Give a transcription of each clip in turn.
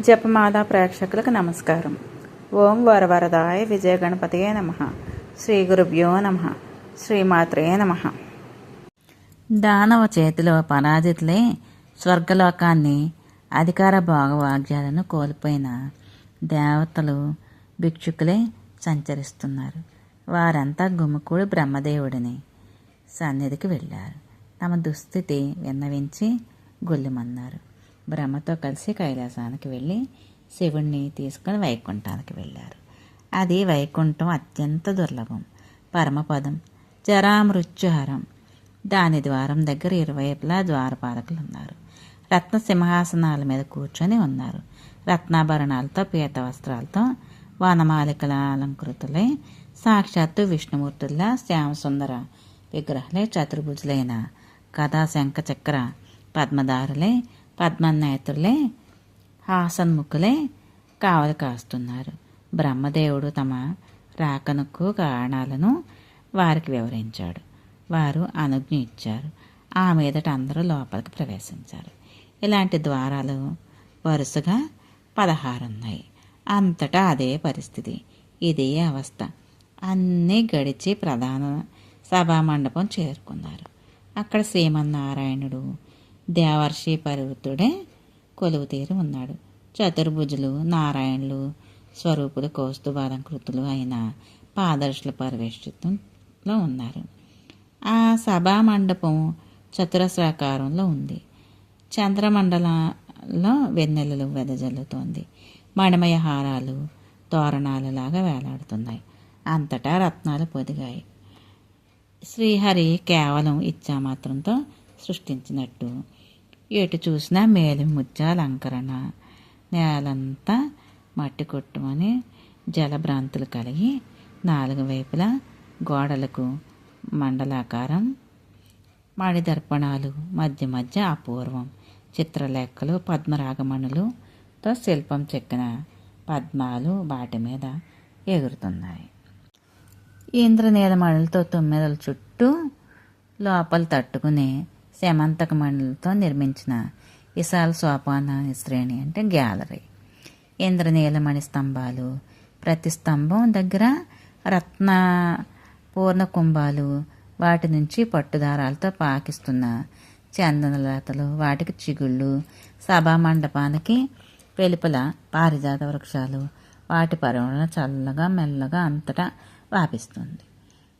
జపమాల ప్రేక్షకులకు నమస్కారం. ఓం వరవరదాయ విజయ గణపతయే నమః. శ్రీ గురుభ్యో నమః. శ్రీమాత్రే నమః. దానవ చేతిలో పరాజితులై స్వర్గలోకాన్ని అధికార భోగవాగ్యాలను కోల్పోయిన దేవతలు భిక్షుకులై సంచరిస్తున్నారు. వారంతా గుమికూడి బ్రహ్మదేవుడిని సన్నిధికి వెళ్ళారు. తమ దుస్థితి విన్నవించి గొల్లుమన్నారు. బ్రహ్మతో కలిసి కైలాసానికి వెళ్ళి శివుణ్ణి తీసుకుని వైకుంఠానికి వెళ్ళారు. అది వైకుంఠం అత్యంత దుర్లభం, పరమపదం, జరామృత్యుహరం. దాని ద్వారం దగ్గర ఇరువైపులా ద్వారపాలకులు ఉన్నారు. రత్న సింహాసనాల మీద కూర్చొని ఉన్నారు. రత్నాభరణాలతో పీత వస్త్రాలతో వనమాలికల అలంకృతులై సాక్షాత్తు విష్ణుమూర్తుల్లా శ్యామసుందర విగ్రహాలై చతుర్భుజులైన కథా శంఖ చక్ర పద్మదారులై పద్మనేత్రులై హాసన్ముఖులై కావలి కాస్తున్నారు. బ్రహ్మదేవుడు తమ రాకనకు కారణాలను వారికి వివరించాడు. వారు అనుజ్ఞ ఇచ్చారు. ఆ మీదట అందరూ లోపలికి ప్రవేశించారు. ఇలాంటి ద్వారాలు వరుసగా 16 ఉన్నాయి. అంతటా అదే పరిస్థితి, ఇదే అవస్థ. అన్నీ గడిచి ప్రధాన సభామండపం చేరుకున్నారు. అక్కడ శ్రీమన్నారాయణుడు దేవర్షి పరివృతుడే కొలువు తీరి ఉన్నాడు. చతుర్భుజులు నారాయణులు స్వరూపులు కౌస్తుభాలంకృతులు అయిన పాదర్శుల పరివేష్టితంలో ఉన్నారు. ఆ సభా మండపం చతురస్రాకారంలో ఉంది. చంద్రమండలంలో వెన్నెలలు వెదజల్లుతోంది. మణిమయ హారాలు తోరణాలలాగా వేలాడుతున్నాయి. అంతటా రత్నాలు పొదిగాయి. శ్రీహరి కేవలం ఇచ్చామాత్రంతో సృష్టించినట్టు ఎటు చూసినా మేలి ముత్యాల అలంకరణ, నేలంతా మట్టి కొట్టుమని జలభ్రాంతులు కలిగి 4 వైపులా గోడలకు మండలాకారం, మణిదర్పణాలు, మధ్య మధ్య అపూర్వం చిత్రలేఖలు, పద్మరాగమణులతో శిల్పం చెక్కిన పద్మాలు వాటి మీద ఎగురుతున్నాయి. ఇంద్రనీలమణులతో 9 చుట్టూ లోపల తట్టుకునే శమంతక మణులతో నిర్మించిన విశాల సోపాన శ్రేణి అంటే గ్యాలరీ. ఇంద్రనీలమణి స్తంభాలు, ప్రతి స్తంభం దగ్గర రత్న పూర్ణ కుంభాలు, వాటి నుంచి పట్టుదారాలతో పాకిస్తున్న చందనలతలు, వాటికి చిగుళ్ళు, సభా మండపానికి వెలుపల పారిజాత వృక్షాలు, వాటి పరిమళ చల్లగా మెల్లగా అంతటా వ్యాపిస్తుంది.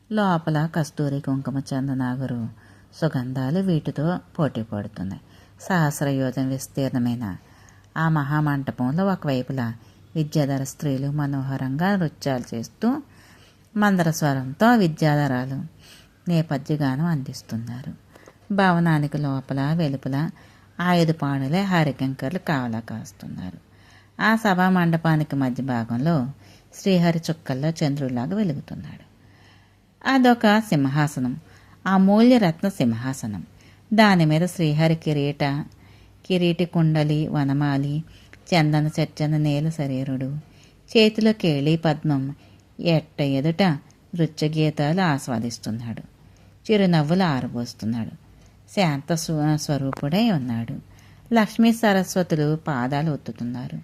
లోపల కస్తూరి కుంకుమ చందనాగరు సుగంధాలు వీటితో పోటీ పడుతున్నాయి. సహస్రయోజన విస్తీర్ణమైన ఆ మహామంటపంలో ఒకవైపులా విద్యాధర స్త్రీలు మనోహరంగా నృత్యాలు చేస్తూ మందరస్వరంతో విద్యాధరాలు నేపథ్యగానం అందిస్తున్నారు. భవనానికి లోపల వెలుపల ఆయుధపాణులే హరికంకర్లు కావలా కాస్తున్నారు. ఆ సభా మండపానికి మధ్య భాగంలో శ్రీహరి చుక్కల్లో చంద్రుడిలాగా వెలుగుతున్నాడు. అదొక సింహాసనం, అమూల్య రత్న సింహాసనం. దాని మీద శ్రీహరి కిరీటి కుండలి వనమాలి, చందన చర్చన నేల శరీరుడు, చేతిలో కేళి పద్మం ఎట్ట ఎదుట నృత్య గీతాలు ఆస్వాదిస్తున్నాడు. చిరునవ్వులు ఆరబోస్తున్నాడు. శాంత స్వరూపుడై ఉన్నాడు. లక్ష్మీ సరస్వతులు పాదాలు ఒత్తుతున్నారు.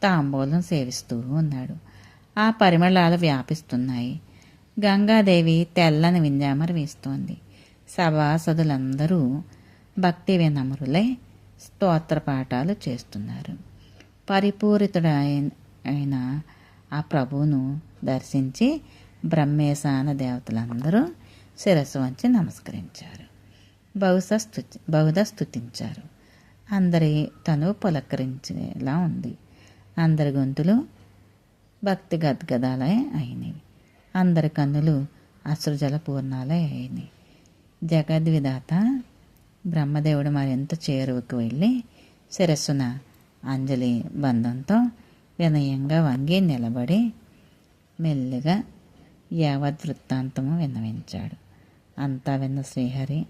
తాంబూలం సేవిస్తూ ఉన్నాడు. ఆ పరిమళాలు వ్యాపిస్తున్నాయి. గంగాదేవి తెల్లని వింజామర వీస్తోంది. సభాసదులందరూ భక్తి వినమ్రులై స్తోత్ర పాఠాలు చేస్తున్నారు. పరిపూరితుడైన ఆ ప్రభువును దర్శించి బ్రహ్మేశాన దేవతలందరూ శిరస్సు వంచి నమస్కరించారు. బహుధ స్తుతించారు. అందరి తను పులకరించేలా ఉంది. అందరి గొంతులు భక్తి గద్గదాలే అయినవి. అందరి కన్నులు అశ్రుజల పూర్ణాలే అయినాయి. జగద్విధాత బ్రహ్మదేవుడు మరింత చేరువకు వెళ్ళి శిరస్సున అంజలి బంధంతో వినయంగా వంగి నిలబడి మెల్లిగా యావత్ వృత్తాంతము విన్నవించాడు. అంతా విన్న శ్రీహరి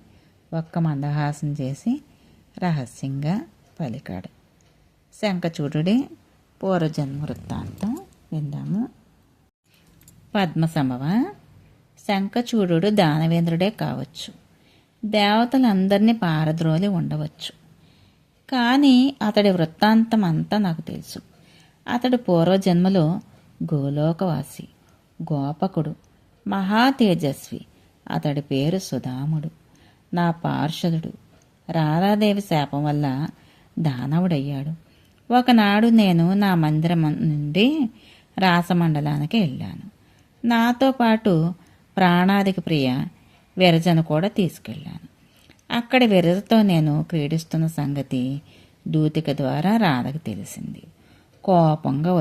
ఒక్క మందహాసం చేసి రహస్యంగా పలికాడు. శంఖచూడుడి పూర్వజన్మ వృత్తాంతం విందాము. పద్మసంభవ, శంఖచూడు దానవేంద్రుడే కావచ్చు. దేవతలందరినీ పారద్రోలి ఉండవచ్చు. కానీ అతడి వృత్తాంతం అంతా నాకు తెలుసు. అతడు పూర్వజన్మలో గోలోకవాసి, గోపకుడు, మహా తేజస్వి. అతడి పేరు సుధాముడు. నా పార్షదుడు. రాధాదేవి శాపం వల్ల దానవుడయ్యాడు. ఒకనాడు నేను నా మందిరం నుండి రాసమండలానికి వెళ్ళాను. నాతో పాటు ప్రాణాదికి ప్రియ విరజను కూడా తీసుకెళ్ళాను. అక్కడి విరజతో నేను క్రీడిస్తున్న సంగతి దూతిక ద్వారా రాధకు తెలిసింది. కోపంగా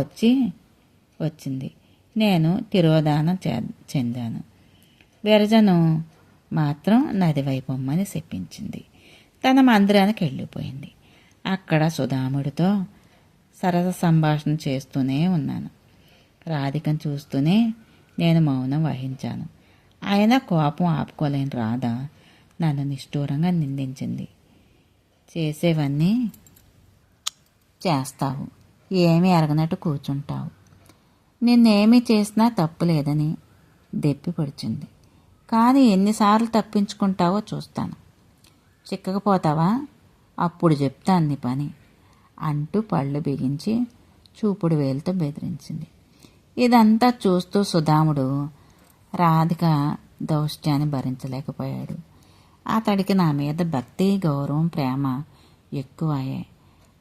వచ్చింది. నేను తిరోధానం చెందాను. విరజను మాత్రం నది వైపొమ్మని చెప్పించింది. తన మందిరానికి వెళ్ళిపోయింది. అక్కడ సుధాముడితో సరస సంభాషణ చేస్తూనే ఉన్నాను. రాధికను చూస్తూనే నేను మౌనం వహించాను. అయినా కోపం ఆపుకోలేని రాధ నన్ను నిష్ఠూరంగా నిందించింది. చేసేవన్నీ చేస్తావు, ఏమీ ఎరగనట్టు కూర్చుంటావు, నిన్నేమీ చేసినా తప్పు లేదని దెప్పి పొడిచింది. కానీ ఎన్నిసార్లు తప్పించుకుంటావో చూస్తాను. చిక్కకపోతావా? అప్పుడు చెప్తాను నీ పని అంటూ పళ్ళు బిగించి చూపుడు వేలుతో బెదిరించింది. ఇదంతా చూస్తూ సుధాముడు రాధిక దౌష్ట్యాన్ని భరించలేకపోయాడు. అతడికి నా మీద భక్తి, గౌరవం, ప్రేమ ఎక్కువయ్యాయి.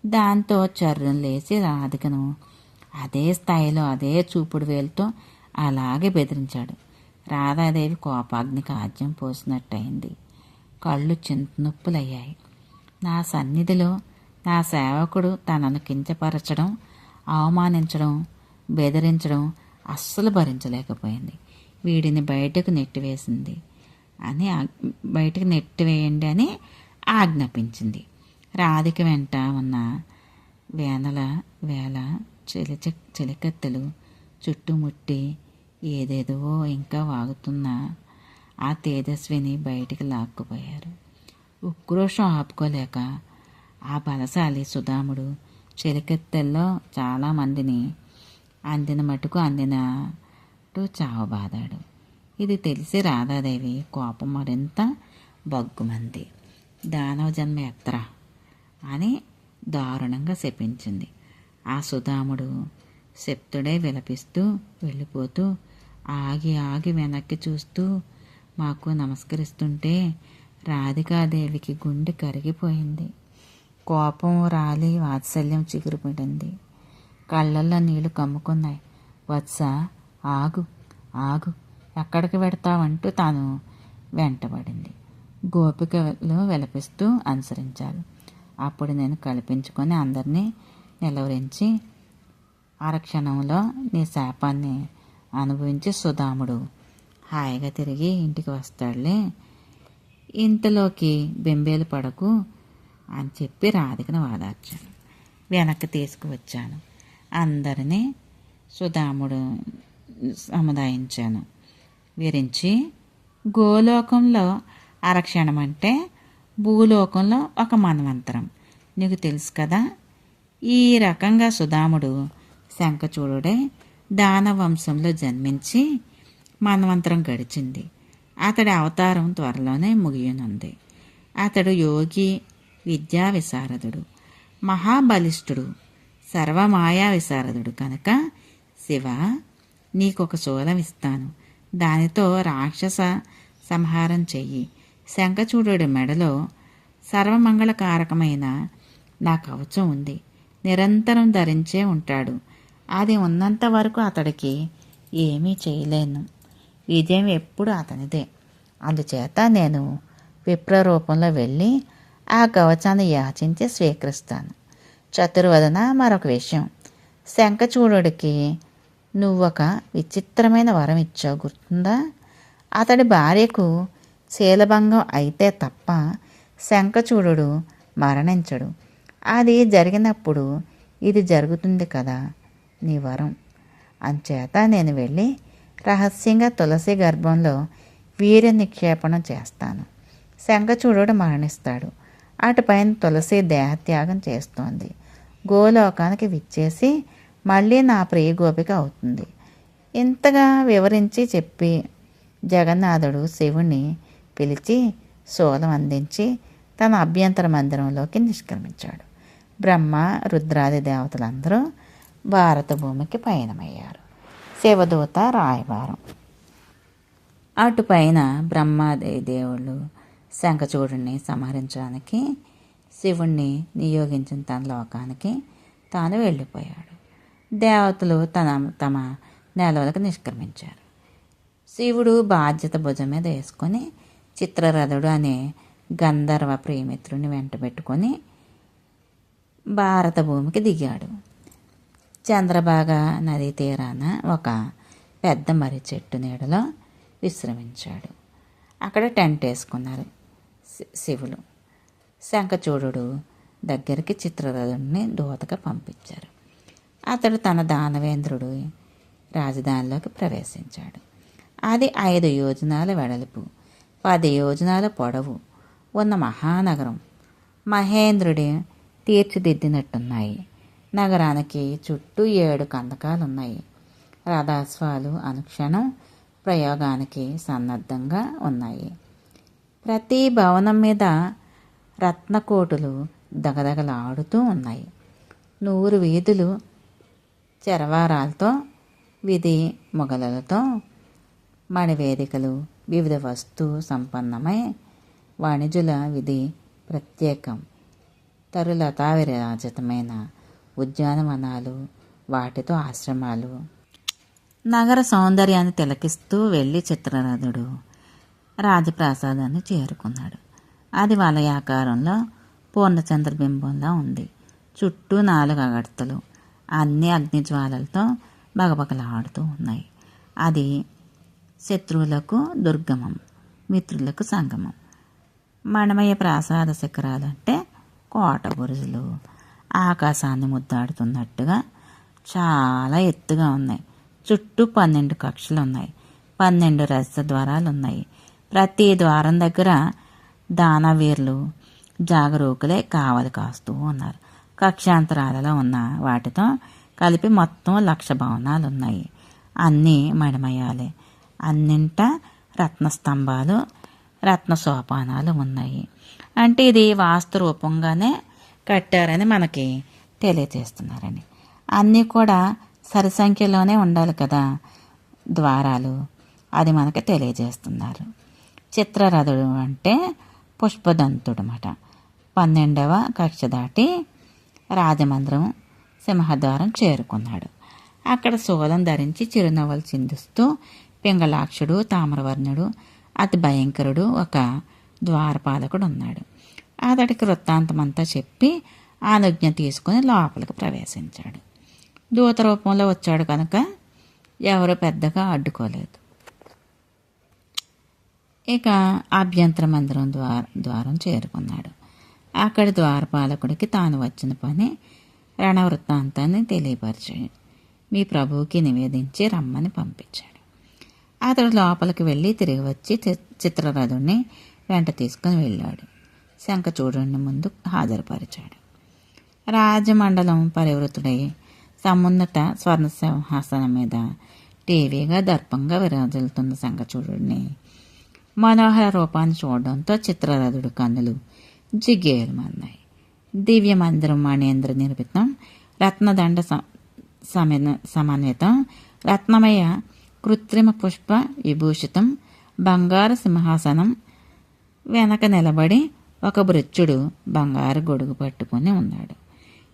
దాంతో చర్రం లేచి రాధికను అదే స్థాయిలో అదే చూపుడు వేలుతో అలాగే బెదిరించాడు. రాధాదేవి కోపాగ్నికి ఆజ్యం పోసినట్టయింది. కళ్ళు చింతనొప్పులయ్యాయి. నా సన్నిధిలో నా సేవకుడు తనను కించపరచడం, అవమానించడం, బెదిరించడం అస్సలు భరించలేకపోయింది. వీడిని బయటకు నెట్టివేయండి అని ఆజ్ఞాపించింది. రాధిక వెంట ఉన్న వేల చెలికత్తెలు చుట్టుముట్టి ఏదేదో ఇంకా వాగుతున్న ఆ తేజస్విని బయటికి లాక్కుపోయారు. ఉక్రోషం ఆపుకోలేక ఆ బలశాలి సుధాముడు చెలికత్తెల్లో చాలామందిని అందిన మటుకు అందినట్టు చావబాదాడు. ఇది తెలిసి రాధాదేవి కోపం మరింత బగ్గుమంది. దానవ జన్మ ఎత్తరా అని దారుణంగా శపించింది. ఆ సుధాముడు శప్తుడై విలపిస్తూ వెళ్ళిపోతూ ఆగి వెనక్కి చూస్తూ మాకు నమస్కరిస్తుంటే రాధికాదేవికి గుండె కరిగిపోయింది. కోపం రాలి వాత్సల్యం చిగురుపడింది. కళ్ళల్లో నీళ్లు కమ్ముకున్నాయి. వత్స, ఆగు ఆగు, ఎక్కడికి వెడతావంటూ తాను వెంటబడింది. గోపికలు విలపిస్తూ అనుసరించారు. అప్పుడు నేను కల్పించుకొని అందరినీ నిలవరించి అరక్షణంలో నీ శాపాన్ని అనుభవించి సుధాముడు హాయిగా తిరిగి ఇంటికి వస్తాడులే, ఇంతలోకి బెంబేలు పడకు అని చెప్పి రాధికను వాదార్చాను. వెనక్కి తీసుకువచ్చాను. అందరినీ సుధాముడు సముదాయించాను. విరించి గోలోకంలో అరక్షణం అంటే భూలోకంలో ఒక మన్వంతరం, నీకు తెలుసు కదా. ఈ రకంగా సుధాముడు శంఖచూడుడై దానవంశంలో జన్మించి మన్వంతరం గడిచింది. అతడి అవతారం త్వరలోనే ముగియనుంది. అతడు యోగి, విద్యా విశారదుడు, మహాబలిష్ఠుడు, సర్వమాయా విశారదుడు కనుక శివ, నీకొక శూలం ఇస్తాను, దానితో రాక్షస సంహారం చెయ్యి. శంఖచూడుడి మెడలో సర్వమంగళకారకమైన నా కవచం ఉంది, నిరంతరం ధరించే ఉంటాడు. అది ఉన్నంత వరకు అతడికి ఏమీ చేయలేను. విజయం ఎప్పుడు అతనిదే. అందుచేత నేను విప్రరూపంలో వెళ్ళి ఆ కవచాన్ని యాచించి స్వీకరిస్తాను. చతుర్వదన, మరొక విషయం, శంఖచూడుడికి నువ్వొక విచిత్రమైన వరం ఇచ్చావు, గుర్తుందా? అతడి భార్యకు శీలభంగం అయితే తప్ప శంఖచూడు మరణించడు. అది జరిగినప్పుడు ఇది జరుగుతుంది కదా నీ వరం. అంచేత నేను వెళ్ళి రహస్యంగా తులసి గర్భంలో వీర్య నిక్షేపణం చేస్తాను. శంఖచూడు మరణిస్తాడు. అటుపైన తులసి దేహత్యాగం చేస్తోంది. గోలోకానికి విచ్చేసి మళ్ళీ నా ప్రియ గోపిక అవుతుంది. ఇంతగా వివరించి చెప్పి జగన్నాథుడు శివుణ్ణి పిలిచి శూలం అందించి తన అభ్యంతర మందిరంలోకి నిష్క్రమించాడు. బ్రహ్మ రుద్రాది దేవతలందరూ భారత భూమికి పయనమయ్యారు. శివదూత రాయబారం. అటుపైన బ్రహ్మాదేవి దేవుళ్ళు శంఖచూడుని సంహరించడానికి శివుణ్ణి నియోగించిన తన లోకానికి తాను వెళ్ళిపోయాడు. దేవతలు తమ నెలవులకు నిష్క్రమించారు. శివుడు బాధ్యత భుజం మీద వేసుకొని చిత్రరథుడు అనే గంధర్వ ప్రియమిత్రుని వెంట పెట్టుకొని భారత భూమికి దిగాడు. చంద్రభాగ నదీ తీరాన ఒక పెద్ద మర్రి చెట్టు నీడలో విశ్రమించాడు. అక్కడ టెంట్ వేసుకున్నారు శివులు. శంఖచూడు దగ్గరికి చిత్రరథుడిని దూతగా పంపించారు. అతడు తన దానవేంద్రుడు రాజధానిలోకి ప్రవేశించాడు. అది 5 యోజనాల వెడల్పు, 10 యోజనాల పొడవు ఉన్న మహానగరం. మహేంద్రుడి తీర్చిదిద్దినట్టున్నాయి. నగరానికి చుట్టూ 7 కందకాలున్నాయి. రథాశ్వాలు అనుక్షణం ప్రయోగానికి సన్నద్ధంగా ఉన్నాయి. ప్రతి భవనం మీద రత్నకోటులు దగదగలాడుతూ ఉన్నాయి. 100 వీధులు చెరవారాలతో, విధి మొగలలతో, మణివేదికలు వివిధ వస్తు సంపన్నమై వాణిజ్యుల విధి ప్రత్యేకం. తరులతా విరాజితమైన ఉద్యానవనాలు, వాటితో ఆశ్రమాలు. నగర సౌందర్యాన్ని తిలకిస్తూ వెళ్ళి చిత్రరథుడు రాజప్రాసాదాన్ని చేరుకున్నాడు. అది వలయాకారంలో పూర్ణచంద్రబింబంలా ఉంది. చుట్టూ 4 అగడతలు, అన్ని అగ్నిజ్వాలలతో బగబగలాడుతూ ఉన్నాయి. అది శత్రువులకు దుర్గమం, మిత్రులకు సంగమం. మణమయ ప్రాసాద శిఖరాలంటే కోట బురుజులు ఆకాశాన్ని ముద్దాడుతున్నట్టుగా చాలా ఎత్తుగా ఉన్నాయి. చుట్టూ 12 కక్షలు ఉన్నాయి. 12 రహస్య ద్వారాలు ఉన్నాయి. ప్రతి ద్వారం దగ్గర దానవీరులు జాగరూకులే కావలి కాస్తూ ఉన్నారు. కక్షాంతరాలలో ఉన్న వాటితో కలిపి మొత్తం 1,00,000 భవనాలు ఉన్నాయి. అన్నీ మణిమయాలే. అన్నింట రత్నస్తంభాలు, రత్న సోపానాలు ఉన్నాయి. అంటే ఇది వాస్తు రూపంగానే కట్టారని మనకి తెలియజేస్తున్నారని. అన్నీ కూడా సరి సంఖ్యలోనే ఉండాలి కదా ద్వారాలు, అది మనకి తెలియజేస్తున్నారు. చిత్రరథుడు అంటే పుష్పదంతుడు అన్నమాట. 12వ కక్ష దాటి రాజమందిరం సింహద్వారం చేరుకున్నాడు. అక్కడ శూలం ధరించి చిరునవ్వులు చిందిస్తూ పింగళాక్షుడు, తామ్రవర్ణుడు, అతి భయంకరుడు ఒక ద్వారపాలకుడు ఉన్నాడు. అతడికి వృత్తాంతమంతా చెప్పి అనుజ్ఞ తీసుకుని లోపలికి ప్రవేశించాడు. దూత రూపంలో వచ్చాడు కనుక ఎవరు పెద్దగా అడ్డుకోలేదు. ఇక అభ్యంతర మందిరం ద్వారం చేరుకున్నాడు. అక్కడి ద్వారపాలకుడికి తాను వచ్చిన పని రణవృత్తాంతాన్ని తెలియపరిచాడు. మీ ప్రభువుకి నివేదించి రమ్మని పంపించాడు. అతడు లోపలికి వెళ్ళి తిరిగి వచ్చి చిత్రరథుడిని వెంట తీసుకుని వెళ్ళాడు. శంఖచూడుని ముందు హాజరుపరిచాడు. రాజమండలం పరివృతుడై సమున్నత స్వర్ణ సింహాసనం మీద టీవీగా దర్పంగా విరాజిల్లుతున్న శంఖచూడుని మనోహర రూపాన్ని చూడడంతో చిత్రరథుడు కన్నులు జిగేలుమన్నాయి. దివ్య మందిరం మణేంద్ర నిర్మితం, రత్నదండ సమన్వితం, రత్నమయ కృత్రిమ పుష్ప విభూషితం, బంగారు సింహాసనం వెనక నిలబడి ఒక భృత్యుడు బంగారు గొడుగు పట్టుకుని ఉన్నాడు.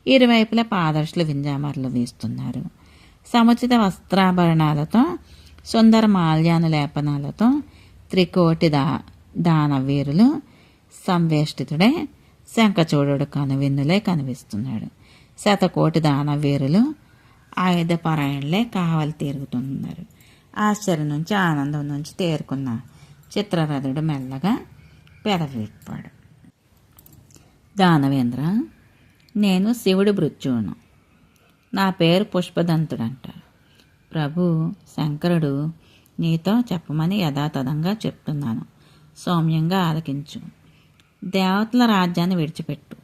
ఇరువైపులా పాదర్శులు వింజామరలు వీస్తున్నారు. సముచిత వస్త్రాభరణాలతో, సుందర మాల్యానులేపనాలతో త్రికోటి దానవీరులు సంవేష్టితుడై శంఖచూడు కనువిన్నులే కనిపిస్తున్నాడు. 100,000 దానవీరులు ఆయుధపరాయణలే కావలి తిరుగుతున్నారు. ఆశ్చర్యం నుంచి ఆనందం నుంచి తేరుకున్న చిత్రరథుడు మెల్లగా పెదవి విప్పాడు. దానవేంద్ర, నేను శివుడి భృత్యువును. నా పేరు పుష్పదంతుడంట. ప్రభు శంకరుడు నీతో చెప్పమని యథాతథంగా చెప్తున్నాను. సౌమ్యంగా ఆలకించు. దేవతల రాజ్యాన్ని విడిచిపెట్టు.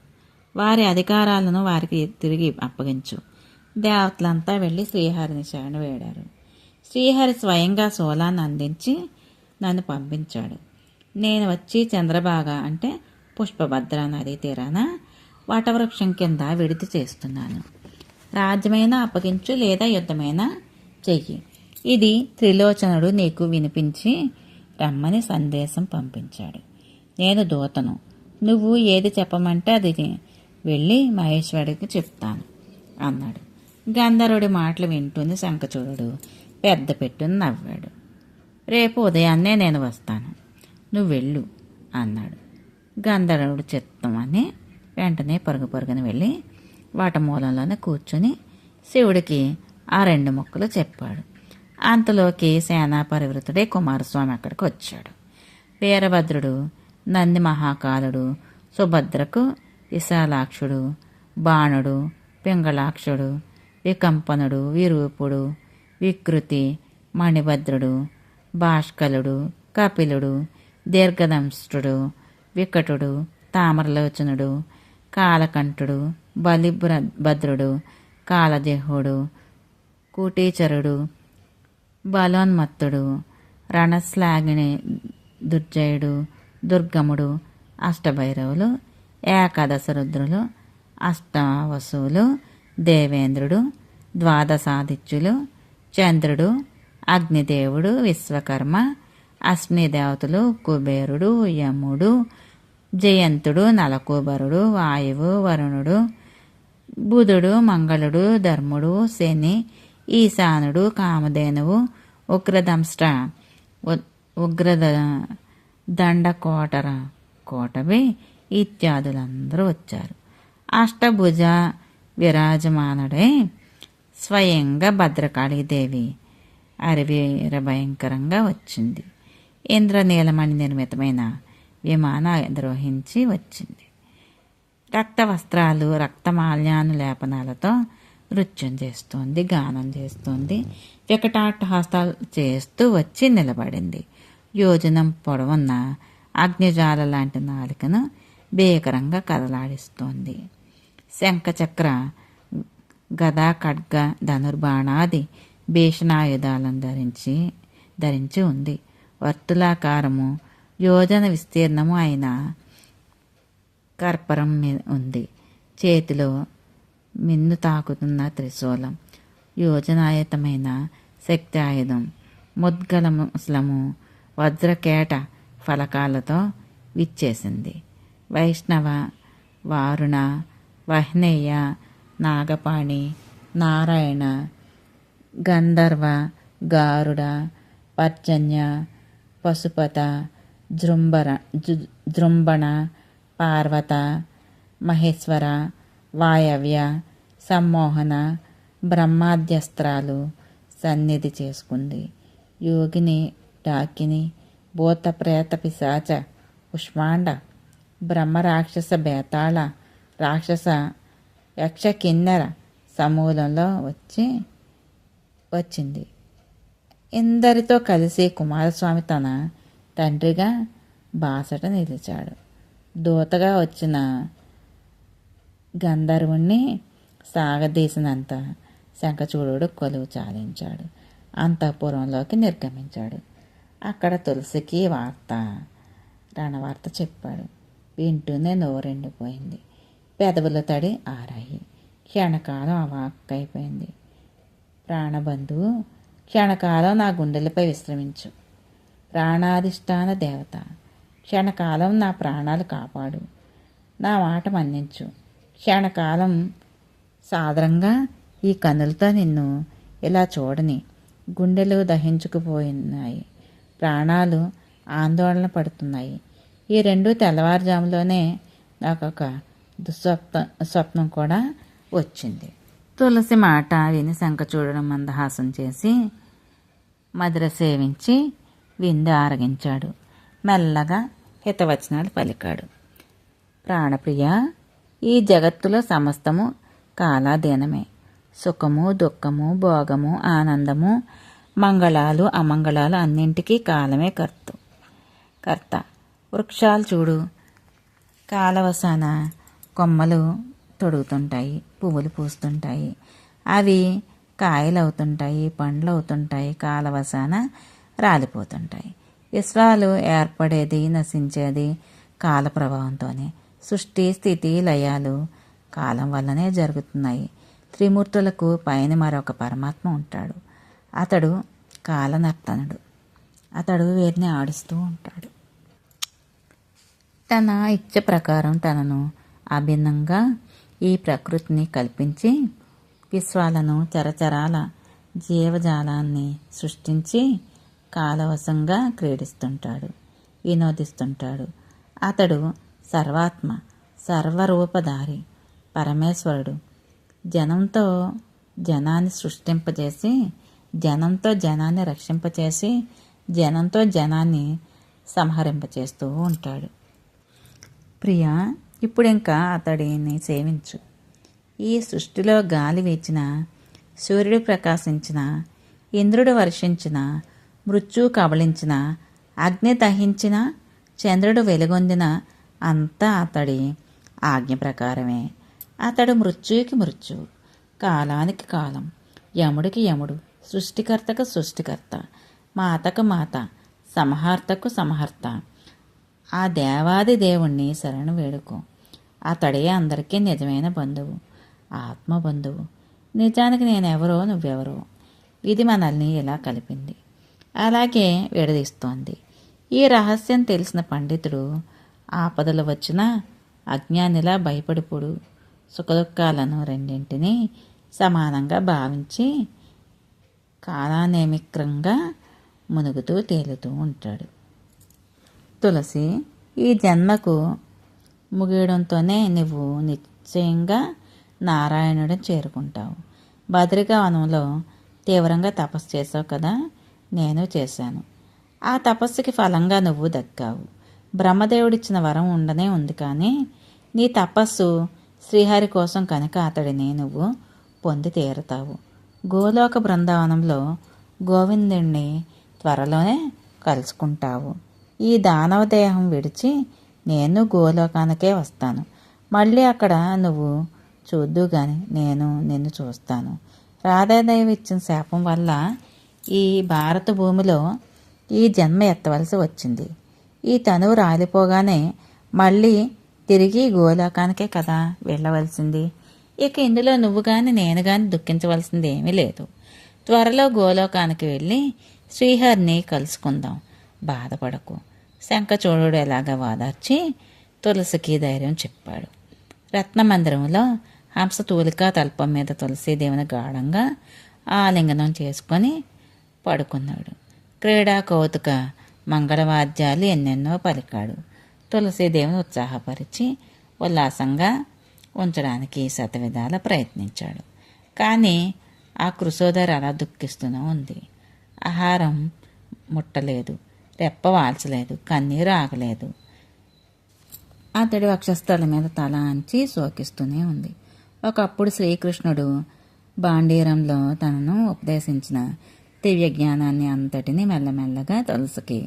వారి అధికారాలను వారికి తిరిగి అప్పగించు. దేవతలంతా వెళ్ళి శ్రీహరిని శరణు వేడారు. శ్రీహరి స్వయంగా శూలాన్ని అందించి నన్ను పంపించాడు. నేను వచ్చి చంద్రభాగ అంటే పుష్పభద్ర నదీ తీరాన వటవృక్షం కింద విడిది చేస్తున్నాను. రాజ్యమైనా అప్పగించు, లేదా యుద్ధమైనా చెయ్యి. ఇది త్రిలోచనుడు నీకు వినిపించి రమ్మని సందేశం పంపించాడు. నేను దూతను. నువ్వు ఏది చెప్పమంటే అది వెళ్ళి మహేశ్వరుడికి చెప్తాను అన్నాడు. గంధర్వుడి మాటలు వింటుంది శంఖచూడుడు పెద్ద పెట్టుని నవ్వాడు. రేపు ఉదయాన్నే నేను వస్తాను, నువ్వు వెళ్ళు అన్నాడు. గంధర్వుడు చిత్తం అని వెంటనే పరుగున వెళ్ళి వాట మూలంలోనే కూర్చొని శివుడికి ఆ 2 ముక్కలు చెప్పాడు. అంతలోకి సేనా పరివృతుడే కుమారస్వామి అక్కడికి వచ్చాడు. వీరభద్రుడు, నంది మహాకాలుడు, సుభద్రకు విశాలాక్షుడు, బాణుడు, పింగళాక్షుడు, వికంపనుడు, విరూపుడు, వికృతి, మణిభద్రుడు, భాష్కలుడు, కపిలుడు, దీర్ఘదంష్టుడు, వికటుడు, తామరలోచనుడు, కాలకంఠుడు, బలిభద్రుడు, కాలదేహుడు, కూటీచరుడు, బలోన్మత్తుడు, రణశ్లాఘిని, దుర్జయుడు, దుర్గముడు, అష్టభైరవులు, ఏకాదశ రుద్రులు, అష్టావసువులు, దేవేంద్రుడు, ద్వాదశాదిత్యులు, చంద్రుడు, అగ్నిదేవుడు, విశ్వకర్మ, అశ్విదేవతలు, కుబేరుడు, యముడు, జయంతుడు, నలకూబరుడు, వాయువు, వరుణుడు, బుధుడు, మంగళుడు, ధర్ముడు, శని, ఈశానుడు, కామధేనువు, ఉగ్రదంష్ట, కోటవి ఇత్యాదులందరూ వచ్చారు. అష్టభుజ విరాజమానుడై స్వయంగా భద్రకాళీదేవి అరివీర భయంకరంగా వచ్చింది. ఇంద్రనీలమణి నిర్మితమైన విమానం అధిరోహించి వచ్చింది. రక్త వస్త్రాలు, రక్తమాల్యాను లేపనాలతో నృత్యం చేస్తోంది, గానం చేస్తోంది, వికటాట్టహాసాలు చేస్తూ వచ్చి నిలబడింది. యోజనం పొడవున్న అగ్నిజాల లాంటి నాలికను భీకరంగా కదలాడిస్తోంది. శంఖచక్ర, గదా, ఖడ్గ, ధనుర్బాణాది భీషణాయుధాలను ధరించి ఉంది. వర్తులాకారము, యోజన విస్తీర్ణము అయిన కర్పరం ఉంది. చేతిలో మిన్ను తాకుతున్న త్రిశూలం, యోజనాయతమైన శక్తి ఆయుధం, ముద్గలముస్లము, వజ్రకేట ఫలకాలతో విచ్చేసింది. వైష్ణవ, వారుణ, వహ్నేయ, నాగపాణి, నారాయణ, గంధర్వ, గారుడ, పర్జన్య, పశుపత, జృంభణ, పార్వత, మహేశ్వర, వాయవ్య, సమ్మోహన, బ్రహ్మాద్యస్త్రాలు సన్నిధి చేసుకుంది. యోగిని, డాకిని, భూత ప్రేత పిశాచ, కుష్మాండ, బ్రహ్మరాక్షస, బేతాళ, రాక్షస, యక్ష, కిన్నెర సమూలంలో వచ్చింది. ఇందరితో కలిసి కుమారస్వామి తన తండ్రిగా బాసట నిలిచాడు. దూతగా వచ్చిన గంధర్వుణ్ణి సాగదీసినంత శంఖచూడుడు కొలువు చాలించాడు. అంతఃపురంలోకి నిర్గమించాడు. అక్కడ తులసికి రణవార్త చెప్పాడు. వింటూనే నోరెండిపోయింది. పెదవుల తడి ఆరాయి. క్షణకాలం అవాక్కైపోయింది. ప్రాణబంధువు, క్షణకాలం నా గుండెలపై విశ్రమించు. ప్రాణాధిష్టాన దేవత, క్షణకాలం నా ప్రాణాలు కాపాడు. నా మాట మన్నించు. క్షణకాలం సాదరంగా ఈ కన్నులతో నిన్ను ఇలా చూడని. గుండెలు దహించుకుపోయినాయి, ప్రాణాలు ఆందోళన పడుతున్నాయి. ఈ 2 తెల్లవారుజాములోనే నాకొక స్వప్నం కూడా వచ్చింది. తులసి మాట విని శంఖచూడుడు మందహాసం చేసి మధుర సేవించి విందు ఆరగించాడు. మెల్లగా హితవచనాలు పలికాడు. ప్రాణప్రియ, ఈ జగత్తులో సమస్తము కాలాధీనమే. సుఖము, దుఃఖము, భోగము, ఆనందము, మంగళాలు, అమంగళాలు అన్నింటికీ కాలమే కర్త. వృక్షాలు చూడు, కాలవసాన కొమ్మలు తొడుగుతుంటాయి, పువ్వులు పూస్తుంటాయి, అవి కాయలు అవుతుంటాయి, పండ్లు అవుతుంటాయి, కాలవసాన రాలిపోతుంటాయి. విశ్వాలు ఏర్పడేది, నశించేది కాల ప్రభావంతోనే. సృష్టి, స్థితి, లయాలు కాలం వల్లనే జరుగుతున్నాయి. త్రిమూర్తులకు పైన మరొక పరమాత్మ ఉంటాడు. అతడు కాలనర్తనుడు. అతడు వీరిని ఆడిస్తూ ఉంటాడు. తన ఇచ్చ ప్రకారం తనను అభిన్నంగా ఈ ప్రకృతిని కల్పించి విశ్వాలను చరచరాల జీవజాలాన్ని సృష్టించి కాలవశంగా క్రీడిస్తుంటాడు, వినోదిస్తుంటాడు. అతడు సర్వాత్మ, సర్వరూపధారి పరమేశ్వరుడు. జనంతో జనాన్ని సృష్టింపజేసి, జనంతో జనాన్ని రక్షింపచేసి, జనంతో జనాన్ని సంహరింపచేస్తూ ఉంటాడు. ప్రియా, ఇప్పుడింకా అతడిని సేవించు. ఈ సృష్టిలో గాలి వీచిన, సూర్యుడు ప్రకాశించిన, ఇంద్రుడు వర్షించిన, మృత్యువు కబళించిన, అగ్ని దహించిన, చంద్రుడు వెలుగొందిన అంతా అతడి ఆజ్ఞ ప్రకారమే. అతడు మృత్యువుకి మృత్యువు, కాలానికి కాలం, యముడికి యముడు, సృష్టికర్తకు సృష్టికర్త, మాతకు మాత, సంహార్తకు సంహర్త. ఆ దేవాది దేవుణ్ణి శరణు వేడుకో. అతడే అందరికీ నిజమైన బంధువు, ఆత్మ బంధువు. నిజానికి నేనెవరో నువ్వెవరో. ఇది మనల్ని ఇలా కలిపింది, అలాగే విడదీస్తోంది. ఈ రహస్యం తెలిసిన పండితుడు ఆపదలు వచ్చినా అజ్ఞానిలా భయపడిపోడు. సుఖదుఖాలను రెండింటినీ సమానంగా భావించి కాలానేమిక్రంగా మునుగుతూ తేలుతూ ఉంటాడు. తులసి, ఈ జన్మకు ముగియడంతోనే నువ్వు నిశ్చయంగా నారాయణుడిని చేరుకుంటావు. బద్రికావనంలో తీవ్రంగా తపస్సు చేసావు కదా, నేను చేశాను. ఆ తపస్సుకి ఫలంగా నువ్వు దక్కావు. బ్రహ్మదేవుడిచ్చిన వరం ఉండనే ఉంది, కానీ నీ తపస్సు శ్రీహరి కోసం కనుక అతడిని నువ్వు పొంది తీరుతావు. గోలోక బృందావనంలో గోవిందుణ్ణి త్వరలోనే కలుసుకుంటావు. ఈ దానవ దేహం విడిచి నేను గోలోకానికే వస్తాను. మళ్ళీ అక్కడ నువ్వు చూద్దు గాని నేను నిన్ను చూస్తాను. రాధాదేవి ఇచ్చిన శాపం వల్ల ఈ భారత భూమిలో ఈ జన్మ ఎత్తవలసి వచ్చింది. ఈ తనువు రాలిపోగానే మళ్ళీ తిరిగి గోలోకానికే కదా వెళ్ళవలసింది. ఇక ఇందులో నువ్వు కానీ నేను కానీ దుఃఖించవలసింది ఏమీ లేదు. త్వరలో గోలోకానికి వెళ్ళి శ్రీహరిని కలుసుకుందాం, బాధపడకు. శంఖచూడుడు ఎలాగా వాదార్చి తులసికి ధైర్యం చెప్పాడు. రత్నమందిరంలో హంసతూలిక తల్పం మీద తులసీదేవిని గాఢంగా ఆలింగనం చేసుకొని పడుకున్నాడు. క్రీడా కౌతుక మంగళవాద్యాలు ఎన్నెన్నో పలికాడు. తులసీదేవిని ఉత్సాహపరిచి ఉల్లాసంగా ఉంచడానికి శతవిధాల ప్రయత్నించాడు. కానీ ఆ కృశోదరి అలా దుఃఖిస్తూనే ఉంది. ఆహారం ముట్టలేదు, రెప్ప వాల్చలేదు, కన్నీరు ఆగలేదు. అతడి వక్షస్థలం మీద తల అంచి శోకిస్తూనే ఉంది. ఒకప్పుడు శ్రీకృష్ణుడు బాండీరంలో తనను ఉపదేశించిన దివ్య జ్ఞానాన్ని అంతటిని మెల్లమెల్లగా తులసికి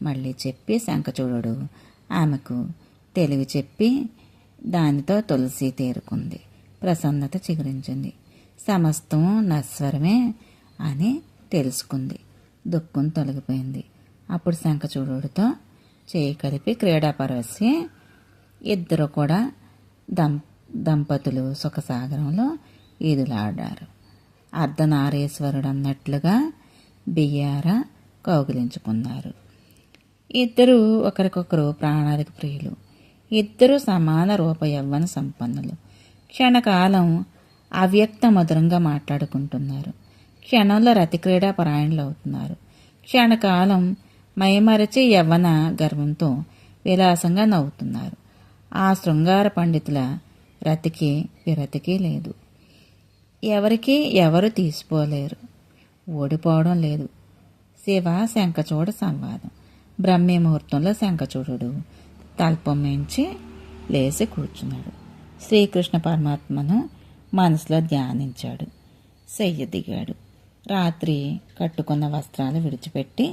మళ్ళీ చెప్పి శంఖచూడుడు ఆమెకు తెలివి చెప్పి దానితో తులసి తేరుకుంది. ప్రసన్నత చిగురించింది. సమస్తం నశ్వరమే అని తెలుసుకుంది. దుఃఖం తొలగిపోయింది. అప్పుడు శంఖచూడుడితో చేయి కలిపి క్రీడాపరవశి ఇద్దరు కూడా దంపతులు సుఖసాగరంలో ఈదులాడారు. అర్ధనారీశ్వరుడు అన్నట్లుగా బియ్యార కౌగిలించుకున్నారు. ఇద్దరు ఒకరికొకరు ప్రాణాలకు ప్రియులు. ఇద్దరు సమాన రూప యవ్వన సంపన్నులు. క్షణకాలం అవ్యక్త మధురంగా మాట్లాడుకుంటున్నారు. క్షణంలో రతిక్రీడా పరాయణులు అవుతున్నారు. క్షణకాలం మైమరచి యవ్వన గర్వంతో విలాసంగా నవ్వుతున్నారు. ఆ శృంగార పండితుల రతికి విరతికి లేదు. ఎవరికి ఎవరు తీసిపోలేరు, ఓడిపోవడం లేదు. శివ శంఖచూడ సంవాదం. బ్రహ్మీ ముహూర్తంలో శంఖచూడు తల్పం మించి లేచి కూర్చున్నాడు. శ్రీకృష్ణ పరమాత్మను మనసులో ధ్యానించాడు. శయ్య దిగాడు. రాత్రి కట్టుకున్న వస్త్రాలు విడిచిపెట్టి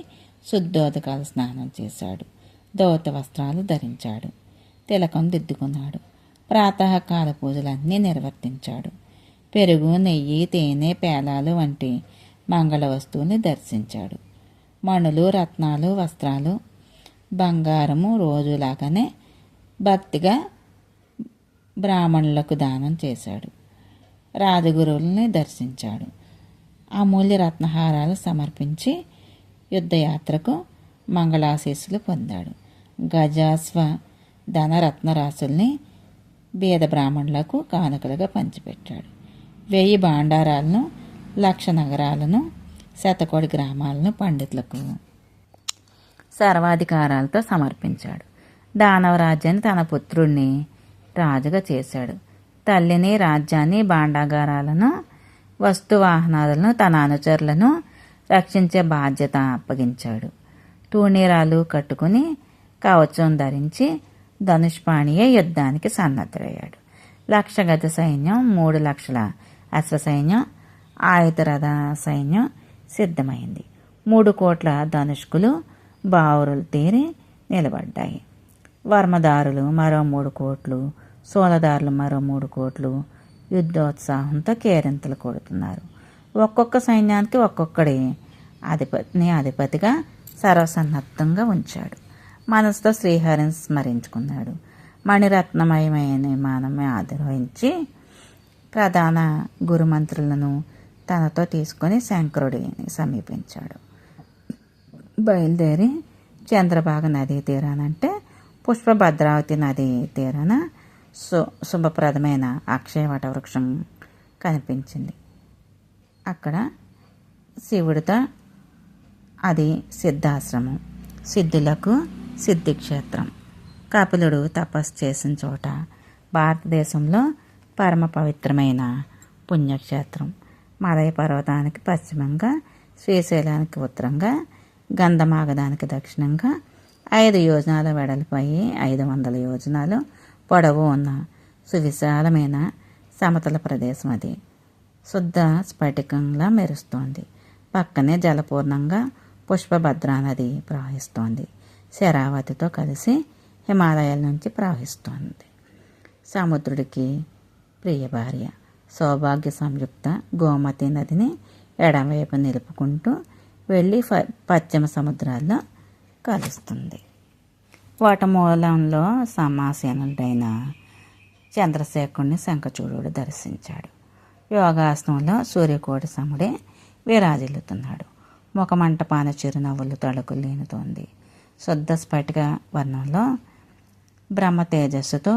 శుద్ధోదకాల స్నానం చేశాడు. దౌత వస్త్రాలు ధరించాడు. తిలకం దిద్దుకున్నాడు. ప్రాతకాల పూజలన్నీ నిర్వర్తించాడు. పెరుగు, నెయ్యి, తేనె, పేలాలు వంటి మంగళ వస్తువుని దర్శించాడు. మణులు, రత్నాలు, వస్త్రాలు, బంగారము రోజులాగానే భక్తిగా బ్రాహ్మణులకు దానం చేశాడు. రాజగురువుల్ని దర్శించాడు. అమూల్య రత్నహారాలు సమర్పించి యుద్ధయాత్రకు మంగళాశీస్సులు పొందాడు. గజాస్వ ధనరత్నరాశుల్ని బీద బ్రాహ్మణులకు కానుకలుగా పంచిపెట్టాడు. 1000 భాండారాలను, 1,00,000 నగరాలను, 100 గ్రామాలను పండితులకు సర్వాధికారాలతో సమర్పించాడు. దానవ రాజ్యాన్ని తన పుత్రుణ్ణి రాజుగా చేశాడు. తల్లిని, రాజ్యాన్ని, భాండాగారాలను, వస్తువాహనాలను తన అనుచరులను రక్షించే బాధ్యత అప్పగించాడు. తూణీరాలు కట్టుకుని కవచం ధరించి ధనుష్పాణియే యుద్ధానికి సన్నద్ధుడయ్యాడు. 1,00,000 గజ సైన్యం, 3,00,000 అశ్వసైన్యం, ఆయుధరథ సైన్యం సిద్ధమైంది. 3 కోట్ల ధనుష్కులు బావురులు తీరి నిలబడ్డాయి. వర్మదారులు మరో 3 కోట్లు, సోలదారులు మరో 3 కోట్లు యుద్ధోత్సాహంతో కేరింతలు కొడుతున్నారు. ఒక్కొక్క సైన్యానికి ఒక్కొక్కడి అధిపతిగా సర్వసన్నద్ధంగా ఉంచాడు. మనసుతో శ్రీహరిని స్మరించుకున్నాడు. మణిరత్నమయమైన విమానమే ఆధిరోహించి ప్రధాన గురుమంత్రులను తనతో తీసుకొని శంకరుడిని సమీపించాడు. బయలుదేరి చంద్రభాగ నదీ తీరానంటే పుష్పభద్రావతి నదీ తీరాన శుభప్రదమైన అక్షయవట వృక్షం కనిపించింది. అక్కడ శివుడితో అది సిద్ధాశ్రమం, సిద్ధులకు సిద్ధిక్షేత్రం. కపిలుడు తపస్సు చేసిన చోట, భారతదేశంలో పరమ పవిత్రమైన పుణ్యక్షేత్రం. మలయ పర్వతానికి పశ్చిమంగా, శ్రీశైలానికి ఉత్తరంగా, గంధమాగదానికి దక్షిణంగా 5 యోజనాల వెడల్పై 500 యోజనాలు పొడవు ఉన్న సువిశాలమైన సమతల ప్రదేశం అది. శుద్ధ స్ఫటికంలా మెరుస్తోంది. పక్కనే జలపూర్ణంగా పుష్పభద్రా నది ప్రవహిస్తోంది. శరావతితో కలిసి హిమాలయాల నుంచి ప్రవహిస్తోంది. సముద్రుడికి ప్రియ భార్య సౌభాగ్య సంయుక్త గోమతి నదిని ఎడమవైపు నిలుపుకుంటూ వెళ్ళి పశ్చిమ సముద్రాల్లో కలుస్తుంది. వటమూలంలో సమాసీనుడైన చంద్రశేఖరుని శంఖచూడుడు దర్శించాడు. యోగాసనంలో సూర్యకోటి సముడే విరాజిల్లుతున్నాడు. ముఖమంటపాన చిరునవ్వులు తళుకులు లేనుతోంది. శుద్ధ స్ఫటిక వర్ణంలో బ్రహ్మ తేజస్సుతో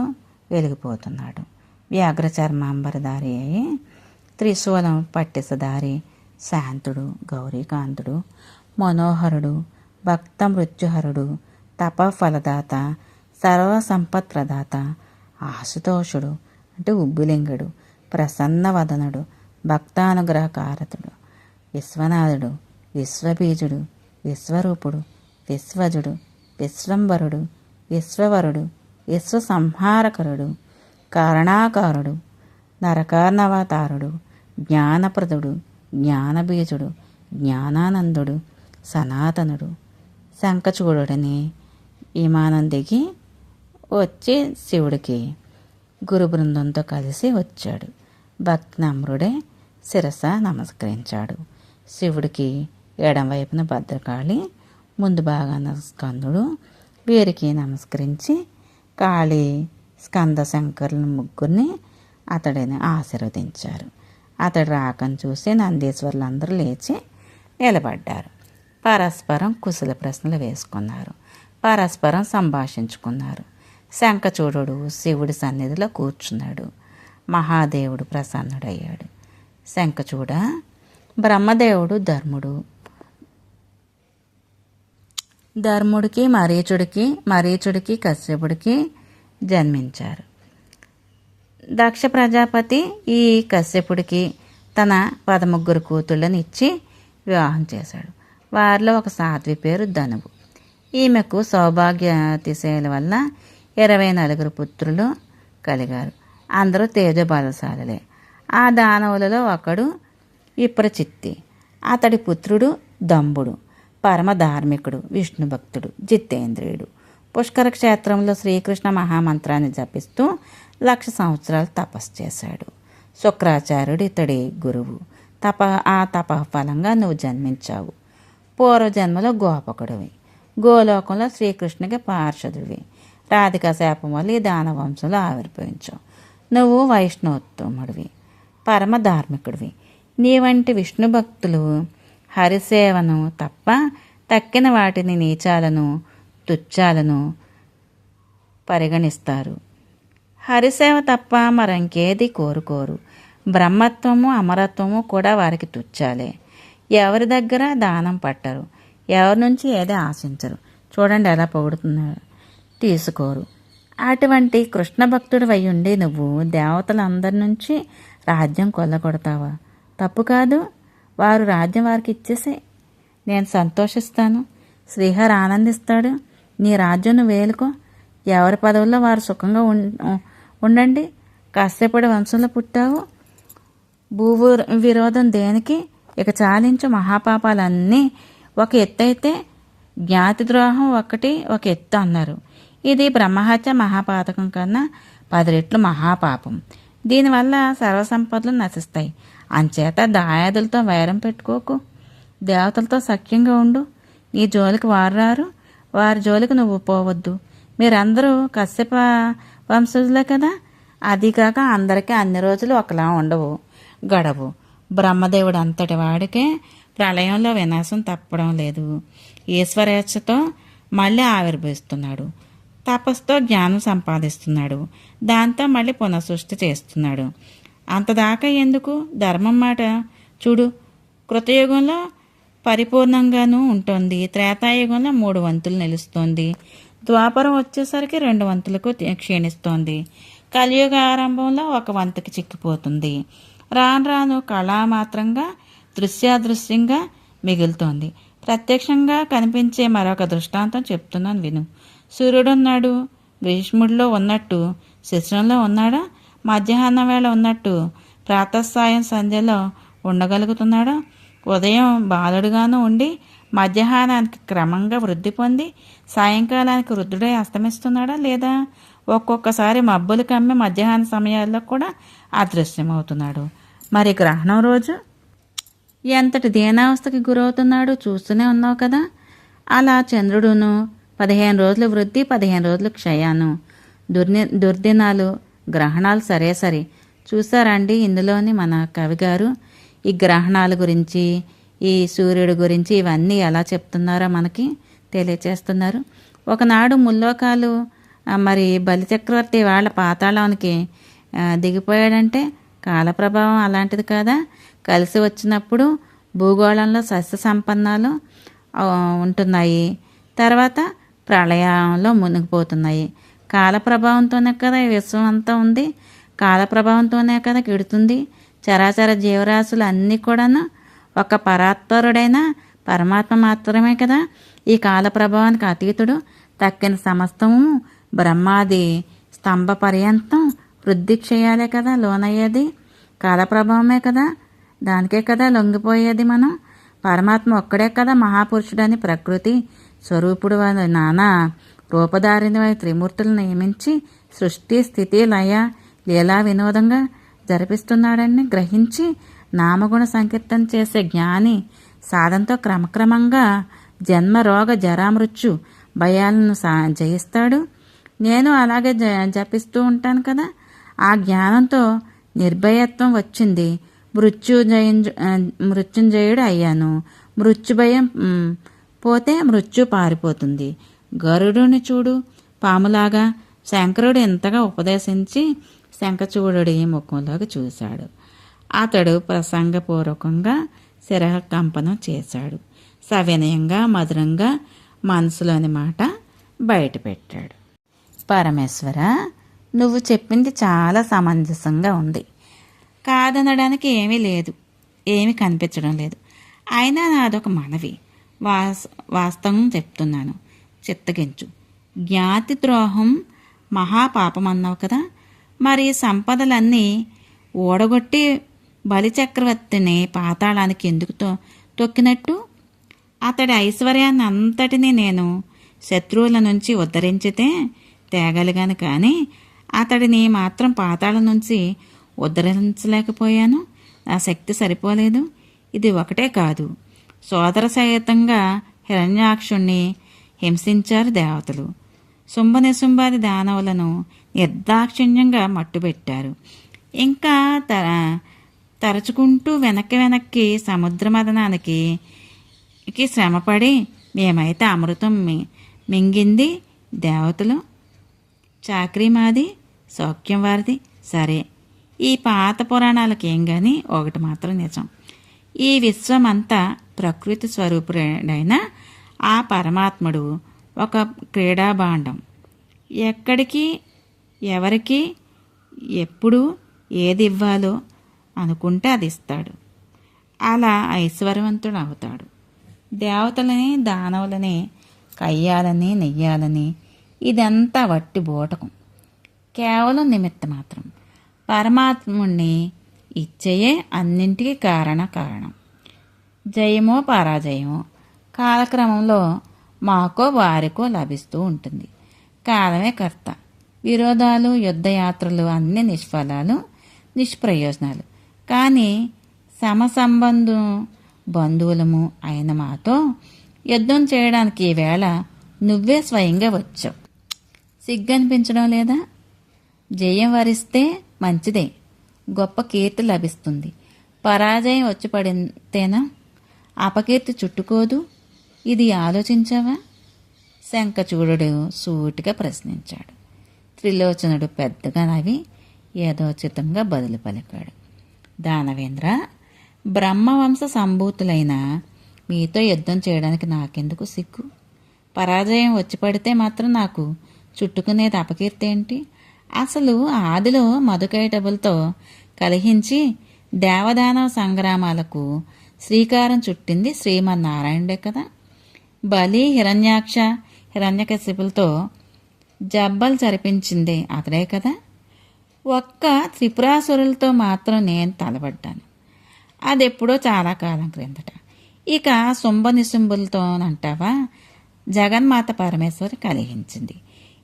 వెలిగిపోతున్నాడు. వ్యాఘ్ర చర్మాంబరధారి అయి త్రిశూలం పట్టిసధారి శాంతుడు, గౌరీకాంతుడు, మనోహరుడు, భక్త మృత్యుహరుడు, తపఫలదాత, సర్వసంపత్ ప్రదాత, ఆశుతోషుడు అంటే ఉబ్బులింగుడు, ప్రసన్నవదనుడు, భక్తానుగ్రహకారతుడు, విశ్వనాథుడు, విశ్వబీజుడు, విశ్వరూపుడు, విశ్వజుడు, విశ్వంబరుడు, విశ్వవరుడు, విశ్వసంహారకరుడు, కారణాకారుడు, నరకార్ణవతారుడు, జ్ఞానప్రదుడు, జ్ఞానబీజుడు, జ్ఞానానందుడు, సనాతనుడు. శంఖచూడుడని విమానం దిగి వచ్చి శివుడికి గురు బృందంతో కలిసి వచ్చాడు. భక్తినమ్రుడే శిరస నమస్కరించాడు. శివుడికి ఎడమవైపున భద్రకాళి, ముందు భాగాన స్కందుడు వీరికి నమస్కరించి కాళీ స్కంద శంకరులను ముగ్గురిని అతడిని ఆశీర్వదించారు. అతడు రాకను చూసి నందీశ్వరులందరూ లేచి నిలబడ్డారు. పరస్పరం కుశల ప్రశ్నలు వేసుకున్నారు. పరస్పరం సంభాషించుకున్నారు. శంఖచూడుడు శివుడి సన్నిధిలో కూర్చున్నాడు. మహాదేవుడు ప్రసన్నుడయ్యాడు. శంఖచూడ, బ్రహ్మదేవుడు ధర్ముడికి మరీచుడికి కశ్యపుడికి జన్మించారు. దక్ష ప్రజాపతి ఈ కశ్యపుడికి తన 13 కూతుళ్ళని ఇచ్చి వివాహం చేశాడు. వారిలో ఒక సాధ్వి పేరు ధనువు. ఈమెకు సౌభాగ్యాతిశయాల వల్ల 24 పుత్రులు కలిగారు. అందరూ తేజబలశాలులే. ఆ దానవులలో ఒకడు విప్రచిత్తి. అతడి పుత్రుడు దంబుడు, పరమ ధార్మికుడు, విష్ణు భక్తుడు, జితేంద్రియుడు. పుష్కర క్షేత్రంలో శ్రీకృష్ణ మహామంత్రాన్ని జపిస్తూ 1,00,000 సంవత్సరాలు తపస్సు చేశాడు. శుక్రాచార్యుడు ఇతడి గురువు. ఆ తపఫలంగా నువ్వు జన్మించావు. పూర్వజన్మలో గోపకుడివి. గోలోకంలో శ్రీకృష్ణునికి పార్షదుడివి. రాధికా శాపం వల్ల ఈ దానవంశంలో ఆవిర్భవించావు. నువ్వు వైష్ణవోత్తముడివి, పరమ ధార్మికుడివి. నీ వంటి విష్ణు భక్తులు హరిసేవను తప్ప తక్కిన వాటిని నీచాలను తుచ్చాలను పరిగణిస్తారు. హరిసేవ తప్ప మరింకేది కోరుకోరు. బ్రహ్మత్వము అమరత్వము కూడా వారికి తుచ్చాలే. ఎవరి దగ్గర దానం పట్టరు, ఎవరి నుంచి ఏది ఆశించరు. చూడండి ఎలా పొగుడుతున్నారు, తీసుకోరు. అటువంటి కృష్ణ భక్తుడు అయ్యుండి నువ్వు దేవతలందరి నుంచి రాజ్యం కొల్లగొడతావా? తప్పు కాదు. వారు రాజ్యం వారికి ఇచ్చేసే, నేను సంతోషిస్తాను, శ్రీహరి ఆనందిస్తాడు. నీ రాజ్యం నువ్వు వేలుకో, ఎవరి పదవుల్లో వారు సుఖంగా ఉండండి. కశ్యపుడి వంశంలో పుట్టావు, భూ విరోధం దేనికి? ఇక చాలించు. మహాపాపాలన్నీ ఒక ఎత్తు అయితే జ్ఞాతి ద్రోహం ఒక ఎత్తు అన్నారు. ఇది బ్రహ్మహత్య మహాపాతకం కన్నా 10 రెట్లు మహాపాపం. దీనివల్ల సర్వసంపదలు నశిస్తాయి. అంచేత దాయాదులతో వైరం పెట్టుకోకు, దేవతలతో సఖ్యంగా ఉండు. నీ జోలికి వారు రారు, వారి జోలికి నువ్వు పోవద్దు. మీరందరూ కశ్యప వంశజులే కదా. అదికాక అందరికీ అన్ని రోజులు ఒకలా ఉండవు, గడవు. బ్రహ్మదేవుడు అంతటి వాడికే ప్రళయంలో వినాశం తప్పడం లేదు. ఈశ్వరేచ్ఛతో మళ్ళీ ఆవిర్భవిస్తున్నాడు, తపస్సుతో జ్ఞానం సంపాదిస్తున్నాడు, దాంతో మళ్ళీ పునఃసృష్టి చేస్తున్నాడు. అంతదాకా ఎందుకు? ధర్మం మాట చూడు. కృతయుగంలో పరిపూర్ణంగానూ ఉంటుంది, త్రేతాయుగంలో 3 వంతులు నిలుస్తోంది, ద్వాపరం వచ్చేసరికి 2 వంతులకు క్షీణిస్తోంది, కలియుగ ఆరంభంలో 1 వంతుకి చిక్కిపోతుంది. రాను రాను కళామాత్రంగా దృశ్యాదృశ్యంగా మిగులుతోంది. ప్రత్యక్షంగా కనిపించే మరొక దృష్టాంతం చెప్తున్నాను విను. సూర్యుడున్నాడు, గ్రీష్ముడిలో ఉన్నట్టు శిశిరంలో ఉన్నాడా? మధ్యాహ్నం వేళ ఉన్నట్టు ప్రాతఃసాయం సంధ్యలో ఉండగలుగుతున్నాడా? ఉదయం బాలుడుగాను ఉండి మధ్యాహ్నానికి క్రమంగా వృద్ధి పొంది సాయంకాలానికి వృద్ధుడై అస్తమిస్తున్నాడా? లేదా ఒక్కొక్కసారి మబ్బులు కమ్మి మధ్యాహ్న సమయాల్లో కూడా అదృశ్యమవుతున్నాడు. మరి గ్రహణం రోజు ఎంతటి దీనావస్థకి గురవుతున్నాడు చూస్తూనే ఉన్నావు కదా. అలా చంద్రుడును 15 రోజులు వృద్ధి, 15 రోజులు క్షయాను, దుర్దినాలు, గ్రహణాలు సరే. చూసారండి ఇందులోని మన కవిగారు ఈ గ్రహణాల గురించి, ఈ సూర్యుడి గురించి ఇవన్నీ ఎలా చెప్తున్నారో మనకి తెలియచేస్తున్నారు. ఒకనాడు ముల్లోకాలు మరి బలిచక్రవర్తి వాళ్ళ పాతాళానికి దిగిపోయాడంటే కాలప్రభావం అలాంటిది కాదా. కలిసి వచ్చినప్పుడు భూగోళంలో సస్య సంపన్నాలు ఉంటున్నాయి, తర్వాత ప్రళయంలో మునిగిపోతున్నాయి. కాలప్రభావంతోనే కదా ఈ విశ్వం అంతా ఉంది, కాలప్రభావంతోనే కదా కిడుతుంది. చరాచర జీవరాశులు అన్నీ కూడాను ఒక పరాత్పరుడైన పరమాత్మ మాత్రమే కదా. ఈ కాల ప్రభావానికి అతీతుడు. తక్కిన సమస్తము బ్రహ్మాది స్తంభ పర్యంతం వృద్ధి క్షయాలే కదా లోనయ్యేది. కాలప్రభావమే కదా, దానికే కదా లొంగిపోయేది మనం. పరమాత్మ ఒక్కడే కదా మహాపురుషుడని ప్రకృతి స్వరూపుడు నానా రూపధారిని త్రిమూర్తులను నియమించి సృష్టి స్థితి లయ లీలా వినోదంగా జరిపిస్తున్నాడని గ్రహించి నామగుణ సంకీర్తన చేసే జ్ఞాని సాధనతో క్రమక్రమంగా జన్మ రోగ జరామృత్యు భయాలను జయిస్తాడు. నేను అలాగే జపిస్తూ ఉంటాను కదా. ఆ జ్ఞానంతో నిర్భయత్వం వచ్చింది. మృత్యుంజయుడు అయ్యాను. మృత్యుభయం పోతే మృత్యు పారిపోతుంది. గరుడుని చూడు, పాములాగా శంకరుడు ఎంతగా ఉపదేశించి శంఖచూడుడి ముఖంలోకి చూశాడు. అతడు ప్రసంగపూర్వకంగా శిరకంపనం చేశాడు. సవినయంగా మధురంగా మనసులోని మాట బయటపెట్టాడు. పరమేశ్వర, నువ్వు చెప్పింది చాలా సమంజసంగా ఉంది. కాదనడానికి ఏమీ లేదు, ఏమీ కనిపించడం లేదు. అయినా నాదొక మనవి, వాస్తవం చెప్తున్నాను, చిత్తగించు. జ్ఞాతి ద్రోహం మహాపాపం అన్నావు కదా. మరి సంపదలన్నీ ఓడగొట్టి బలిచక్రవర్తిని పాతాళానికి ఎందుకు తొక్కినట్టు? అతడి ఐశ్వర్యాన్ని అంతటినీ నేను శత్రువుల నుంచి ఉద్ధరించితే తేగలిగాను, కానీ అతడిని మాత్రం పాతాళం నుంచి ఉద్ధరించలేకపోయాను. నా శక్తి సరిపోలేదు. ఇది ఒకటే కాదు, సోదర సహితంగా హిరణ్యాక్షుణ్ణి హింసించారు దేవతలు. శుంభనిశుంభాది దానవులను నిర్దాక్షిణ్యంగా మట్టుబెట్టారు. ఇంకా తరచుకుంటూ వెనక్కి సముద్ర మదనానికి శ్రమపడి మేమైతే అమృతం మింగింది దేవతలు, చాకరీ మాది, సౌఖ్యం వారిది. సరే, ఈ పాత పురాణాలకి ఏం కానీ ఒకటి మాత్రం నిజం, ఈ విశ్వమంతా ప్రకృతి స్వరూపుడైన ఆ పరమాత్ముడు ఒక క్రీడాభాండం. ఎక్కడికి ఎవరికి ఎప్పుడు ఏది ఇవ్వాలో అనుకుంటే అది ఇస్తాడు. అలా ఐశ్వర్యవంతుడు అవుతాడు. దేవతలని దానవులని కయ్యాలని నెయ్యాలని ఇదంతా వట్టి బోటకం, కేవలం నిమిత్త మాత్రం. పరమాత్ముణ్ణి ఇచ్చేయే అన్నింటికీ కారణం. జయమో పరాజయమో కాలక్రమంలో మాకో వారికో లభిస్తూ ఉంటుంది. కాలమే కర్త. విరోధాలు, యుద్ధయాత్రలు అన్ని నిష్ఫలాలు, నిష్ప్రయోజనాలు. కానీ సమసంబంధం బంధువులము అయిన మాతో యుద్ధం చేయడానికి ఈవేళ నువ్వే స్వయంగా వచ్చావు. సిగ్గనిపించడం లేదా? జయం వరిస్తే మంచిదే, గొప్ప కీర్తి లభిస్తుంది. పరాజయం వచ్చి పడితేనా అపకీర్తి చుట్టుకోదు. ఇది ఆలోచించావా? శంఖచూడుడు సూటిగా ప్రశ్నించాడు. త్రిలోచనుడు పెద్దగా నవ్వి యథోచితంగా బదులు పలికాడు. దానవేంద్ర, బ్రహ్మవంశ సంభూతులైన మీతో యుద్ధం చేయడానికి నాకెందుకు సిగ్గు? పరాజయం వచ్చి పడితే మాత్రం నాకు చుట్టుకునేది అపకీర్తి ఏంటి? అసలు ఆదిలో మధుకైటబులతో కలహించి దేవదానవ సంగ్రామాలకు శ్రీకారం చుట్టింది శ్రీమన్నారాయణుడే కదా. బలి, హిరణ్యకశిపులతో జబ్బలు చరిపించింది అతడే కదా. ఒక్క త్రిపురాసురులతో మాత్రం నేను తలబడ్డాను, అదెప్పుడో చాలా కాలం క్రిందట. ఇక శుంభనిశుంభులతోనంటావా, జగన్మాత పరమేశ్వరి కలిగించింది.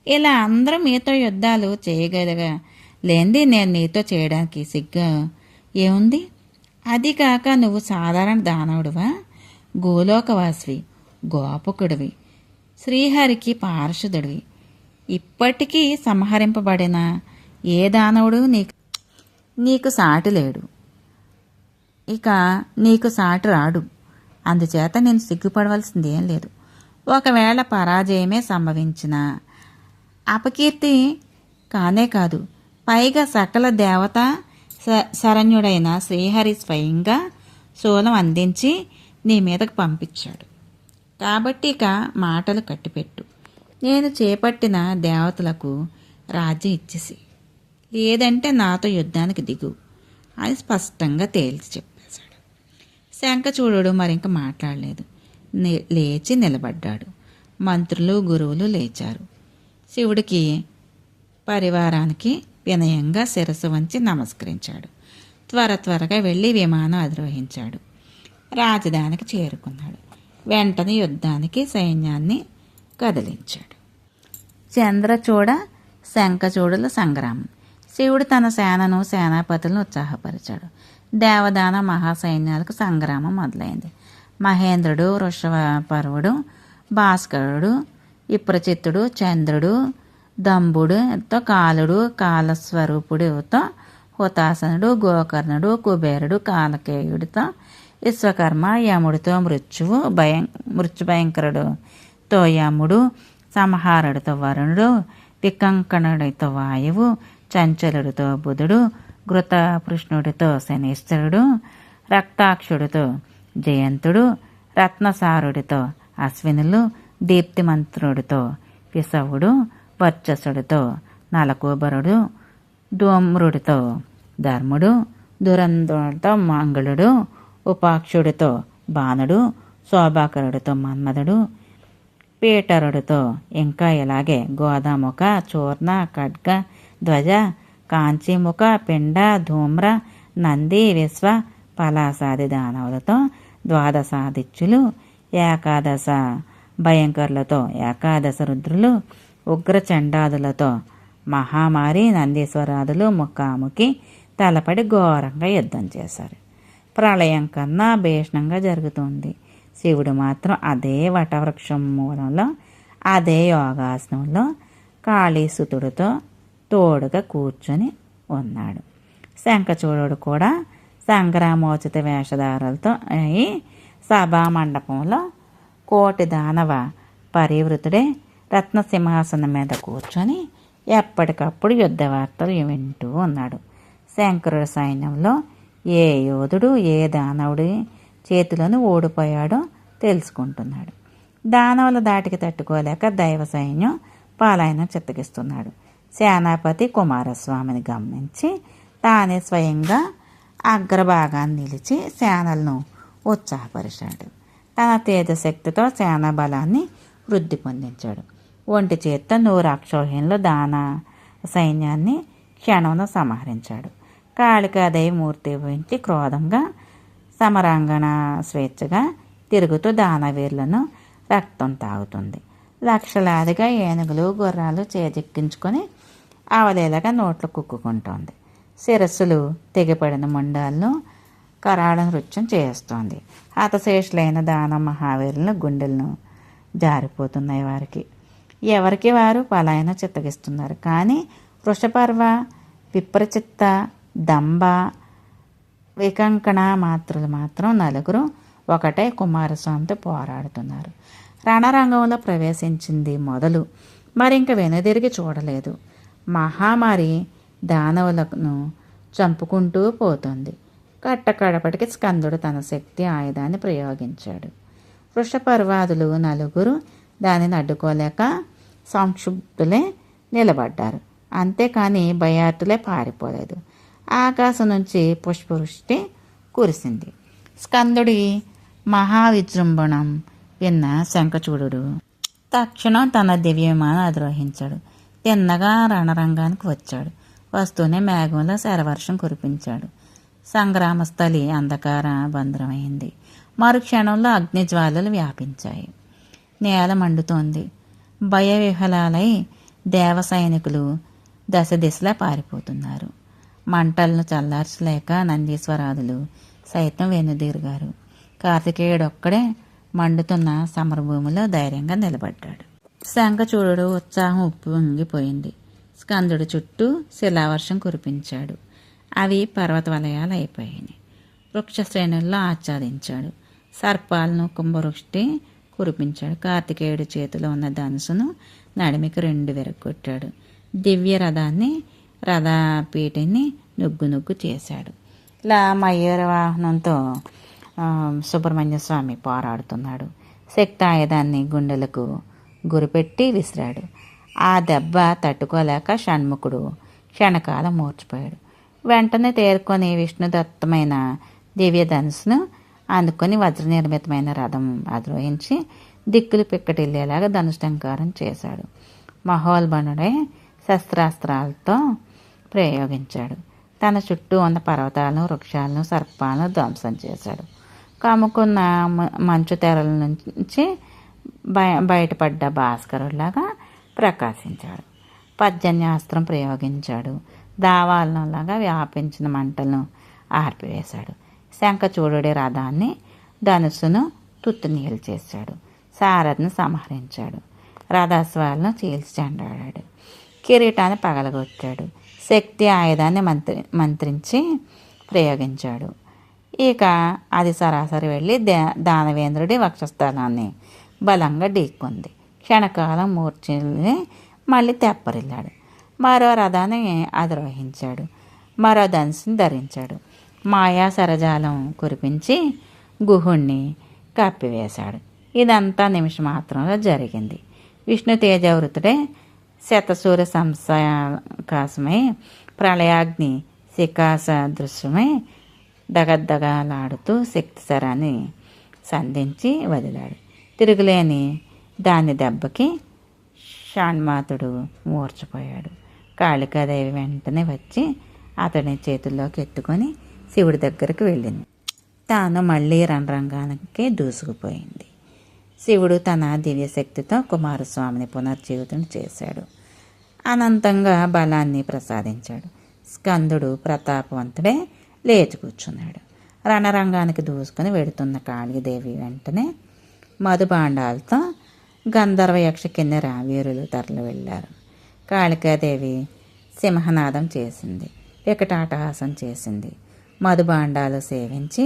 ఇలా అందరూ మీతో యుద్ధాలు చేయగలగలేంది నేను నీతో చేయడానికి సిగ్గు ఏముంది? అది కాక నువ్వు సాధారణ దానవుడివా? గోలోకవాసివి, గోపకుడివి, శ్రీహరికి పార్షదుడివి. ఇప్పటికీ సంహరింపబడిన ఏ దానవుడు నీకు సాటి లేడు, ఇక నీకు సాటి రాడు. అందుచేత నేను సిగ్గుపడవలసింది ఏం లేదు. ఒకవేళ పరాజయమే సంభవించిన అపకీర్తి కానే కాదు, పైగా సకల దేవత శరణ్యుడైన శ్రీహరి స్వయంగా శూలం అందించి నీ మీదకు పంపించాడు. కాబట్టి ఇక మాటలు కట్టిపెట్టు. నేను చేపట్టిన దేవతలకు రాజ్యం ఇచ్చేసి, లేదంటే నాతో యుద్ధానికి దిగు అని స్పష్టంగా తేల్చి చెప్పేశాడు. శంఖచూడుడు మరింక మాట్లాడలేదు. లేచి నిలబడ్డాడు. మంత్రులు, గురువులు లేచారు. శివుడికి పరివారానికి వినయంగా శిరస్సు వంచి నమస్కరించాడు. త్వరగా వెళ్ళి విమానం అధిరోహించాడు. రాజధానికి చేరుకున్నాడు. వెంటనే యుద్ధానికి సైన్యాన్ని కదిలించాడు. చంద్రచూడ, శంఖచూడుల సంగ్రామం. శివుడు తన సేనను, సేనాపతులను ఉత్సాహపరిచాడు. దేవదాన మహాసైన్యాలకు సంగ్రామం మొదలైంది. మహేంద్రుడు, వృషభపర్వుడు, భాస్కరుడు, విప్రచిత్తుడు, చంద్రుడు, దంభుడుతో, కాలుడు, కాలస్వరూపుడితో, హుతాసనుడు, గోకర్ణుడు, కుబేరుడు, కాలకేయుడితో, విశ్వకర్మ, యముడితో, మృత్యుభయంకరుడితో యముడు, సంహారుడితో వరుణుడు, వికంకణుడితో వాయువు, చంచలుడితో బుధుడు, ఘృతపృష్ణుడితో శనీశ్వరుడు, రక్తాక్షుడితో జయంతుడు, రత్నసారుడితో అశ్వినులు, దీప్తిమంతుడితో విసవుడు, వర్చసుడితో నలకూబరుడు, ధూమ్రుడితో ధర్ముడు, దురంధుడితో మంగళుడు, ఉపాక్షుడితో బాణుడు, శోభాకరుడితో మన్మధుడు, పీటరుడితో ఇంకా ఇలాగే గోదాముఖ, చూర్ణ, ఖడ్గ, ధ్వజ, కాంచీముఖ, పిండ, ధూమ్ర, నంది, విశ్వ, పలాసాది దానవులతో, ద్వాదశాదిత్యులు, ఏకాదశ భయంకరులతో, ఏకాదశ రుద్రులు, ఉగ్రచండాదులతో, మహామారి, నందీశ్వరాదులు ముఖాముఖి తలపడి ఘోరంగా యుద్ధం చేశారు. ప్రళయం కన్నా భీషణంగా జరుగుతుంది. శివుడు మాత్రం అదే వటవృక్షం మూలంలో, అదే యోగాసనంలో కాళీసుతుడితో తోడుగా కూర్చొని ఉన్నాడు. శంఖచూడుడు కూడా సంగ్రామోచిత వేషధారులతో అయి సభా మండపంలో కోటి దానవ పరివృతుడే రత్నసింహాసనం మీద కూర్చొని ఎప్పటికప్పుడు యుద్ధ వార్తలు వింటూ ఉన్నాడు. శంకరుడి సైన్యంలో ఏ యోధుడు ఏ దానవుడి చేతిలోనూ ఓడిపోయాడో తెలుసుకుంటున్నాడు. దానవుల దాటికి తట్టుకోలేక దైవ సైన్యం పాలాయనం చిత్తగిస్తున్నాడు. సేనాపతి కుమారస్వామిని గమనించి తానే స్వయంగా అగ్రభాగాన్ని నిలిచి సేనలను ఉత్సాహపరిచాడు. తన తేజశక్తితో సేనా బలాన్ని వృద్ధి పొందించాడు. ఒంటి చేత్తో 100 అక్షోహిణుల దాన సైన్యాన్ని క్షణంలో సంహరించాడు. కాళికాదేవి మూర్తి ఊహించి క్రోధంగా సమరాంగణ స్వేచ్ఛగా తిరుగుతూ దానవీరులను రక్తం తాగుతుంది. లక్షలాదిగా ఏనుగులు గుర్రాలు చేజెక్కించుకొని అవలేలాగా నోట్లు కుక్కుకుంటోంది. శిరస్సులు తెగిపడిన మొండాలను కరాళ నృత్యం చేస్తోంది. హతశేషులైన దాన మహావీరులను గుండెలను జారిపోతున్నాయి. వారికి ఎవరికి వారు పలాయన చిత్తగిస్తున్నారు. కానీ వృషపర్వ, విప్రచిత్త, దంభ, వికంకణ మాత్రులు మాత్రం నలుగురు ఒకటే కుమారస్వామితో పోరాడుతున్నారు. రణరంగంలో ప్రవేశించింది మొదలు మరింక వెనుదిరిగి చూడలేదు. మహామారి దానవులను చంపుకుంటూ పోతుంది. కట్టకడపటికి స్కందుడు తన శక్తి ఆయుధాన్ని ప్రయోగించాడు. వృషపర్వాదులు నలుగురు దానిని అడ్డుకోలేక సంక్షుబ్ధులే నిలబడ్డారు. అంతేకాని భయార్తులే పారిపోలేదు. ఆకాశం నుంచి పుష్పవృష్టి కురిసింది. స్కందుడి మహావిజృంభణం విన్న శంఖచూడుడు తక్షణం తన దివ్య విమానం అధిరోహించాడు. తిన్నగా రణరంగానికి వచ్చాడు. వస్తూనే మేఘంలో శరవర్షం కురిపించాడు. సంగ్రామస్థలి అంధకార బంధ్రమైంది. మరుక్షణంలో అగ్నిజ్వాలలు వ్యాపించాయి. నేల మండుతోంది. భయవిహలాలై దేవ సైనికులు దశ దిశలా పారిపోతున్నారు. మంటలను చల్లార్చలేక నందీశ్వరాదులు సైతం వెనుదిరిగారు. కార్తికేయుడొక్కడే మండుతున్న సమరభూమిలో ధైర్యంగా నిలబడ్డాడు. శంఖచూడుడు ఉత్సాహం ఉప్పొంగిపోయింది. స్కందుడి చుట్టూ శిలావర్షం కురిపించాడు. అవి పర్వత వలయాలు అయిపోయాయి. వృక్ష శ్రేణుల్లో ఆచ్ఛాదించాడు. సర్పాలను కుంభవృష్టి కురిపించాడు. కార్తికేయుడి చేతిలో ఉన్న ధనుసును నడిమికి 2 విరగొట్టాడు. దివ్య రథాన్ని రథపీటిని నుగ్గు చేశాడు. ఇలా మయూర వాహనంతో సుబ్రహ్మణ్య స్వామి పోరాడుతున్నాడు. శక్తి ఆయుధాన్ని గుండెలకు గురిపెట్టి విసిరాడు. ఆ దెబ్బ తట్టుకోలేక షణ్ముఖుడు క్షణకాలం మూర్చిపోయాడు. వెంటనే తేరుకొని విష్ణుదత్తమైన దివ్య ధనుసును అందుకొని వజ్రనిర్మితమైన రథం అధిరోహించి దిక్కులు పిక్కటిల్లేలాగా ధనుష్టంకారం చేశాడు. మహోల్బణుడై శస్త్రాస్త్రాలతో ప్రయోగించాడు. తన చుట్టూ ఉన్న పర్వతాలను, వృక్షాలను, సర్పాలను ధ్వంసం చేశాడు. కమ్ముకున్న మంచు తెరల నుంచి బయటపడ్డ భాస్కరుడిలాగా ప్రకాశించాడు. పర్జన్యాస్త్రం ప్రయోగించాడు. దావాలనంలాగా వ్యాపించిన మంటలను ఆర్పివేశాడు. శంఖచూడుడి రథాన్ని ధనుస్సును తుత్తునీలు చేశాడు. సారథిని సంహరించాడు. రథాశ్వాలను చీల్చి చెండాడాడు. కిరీటాన్ని పగలగొట్టాడు. శక్తి ఆయుధాన్ని మంత్రించి ప్రయోగించాడు. ఇక అది సరాసరి వెళ్ళి దానవేంద్రుడి వక్షస్థలాన్ని బలంగా ఢీక్కుంది. క్షణకాలం మూర్ఛని మళ్ళీ తెప్పరిల్లాడు. మరో రథాన్ని అధిరోహించాడు. మరో ధనుసుని ధరించాడు. మాయా సరజాలం కురిపించి గుహుణ్ణి కప్పివేశాడు. ఇదంతా నిమిషమాత్రంలో జరిగింది. విష్ణు తేజవృతుడే శతసూర్య సంశయాకాశమై ప్రళయాగ్ని శిఖాస దృశ్యమై దగద్దగలాడుతూ శక్తిసరాన్ని సంధించి వదిలాడు. తిరుగులేని దాని దెబ్బకి షణ్మాతుడు మూర్చిపోయాడు. కాళికాదేవి వెంటనే వచ్చి అతని చేతుల్లోకి ఎత్తుకొని శివుడి దగ్గరకు వెళ్ళింది. తాను మళ్ళీ రణరంగానికి దూసుకుపోయింది. శివుడు తన దివ్యశక్తితో కుమారస్వామిని పునర్జీవితం చేశాడు. అనంతంగా బలాన్ని ప్రసాదించాడు. స్కందుడు ప్రతాపవంతుడే లేచి కూర్చున్నాడు. రణరంగానికి దూసుకుని వెడుతున్న కాళీదేవి వెంటనే మధుబాండాలతో గంధర్వ యక్ష కిన్నెర వీరులు తరలి వెళ్ళారు. కాళికాదేవి సింహనాదం చేసింది, వికటాటహాసం చేసింది, మధుబాండాలు సేవించి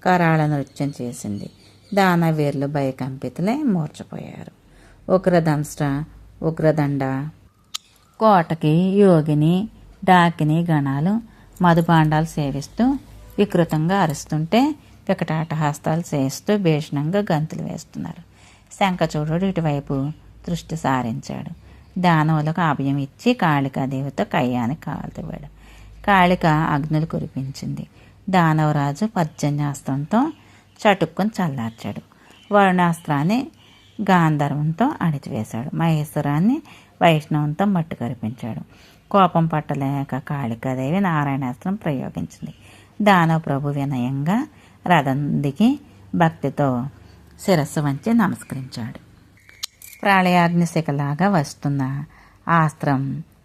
కరాళ నృత్యం చేసింది. దానవీరులు భయకంపితులై మూర్చపోయారు. ఉగ్రదంష్ట, ఉగ్రదండ, కోటకి, యోగిని, డాకిని గణాలు మధుబాండాలు సేవిస్తూ వికృతంగా అరుస్తుంటే వికటాటహాస్తాలు చేస్తూ భీషణంగా గంతులు వేస్తున్నారు. శంఖచూడుడు ఇటువైపు దృష్టి సారించాడు. దానవులకు అభయం ఇచ్చి కాళికాదేవితో కయ్యాన్ని కాల్చివాడు. కాళిక అగ్నులు కురిపించింది. దానవరాజు పర్జన్యాస్త్రంతో చటుక్కుని చల్లార్చాడు. వరుణాస్త్రాన్ని గాంధర్వంతో అణిచివేశాడు. మహేశ్వరాన్ని వైష్ణవంతో మట్టు కరిపించాడు. కోపం పట్టలేక కాళికాదేవి నారాయణాస్త్రం ప్రయోగించింది. దానవ ప్రభు వినయంగా రథం దిగి భక్తితో శిరస్సు వంచి నమస్కరించాడు. ప్రళయాగ్నిశిఖలాగా వస్తున్న ఆస్త్రం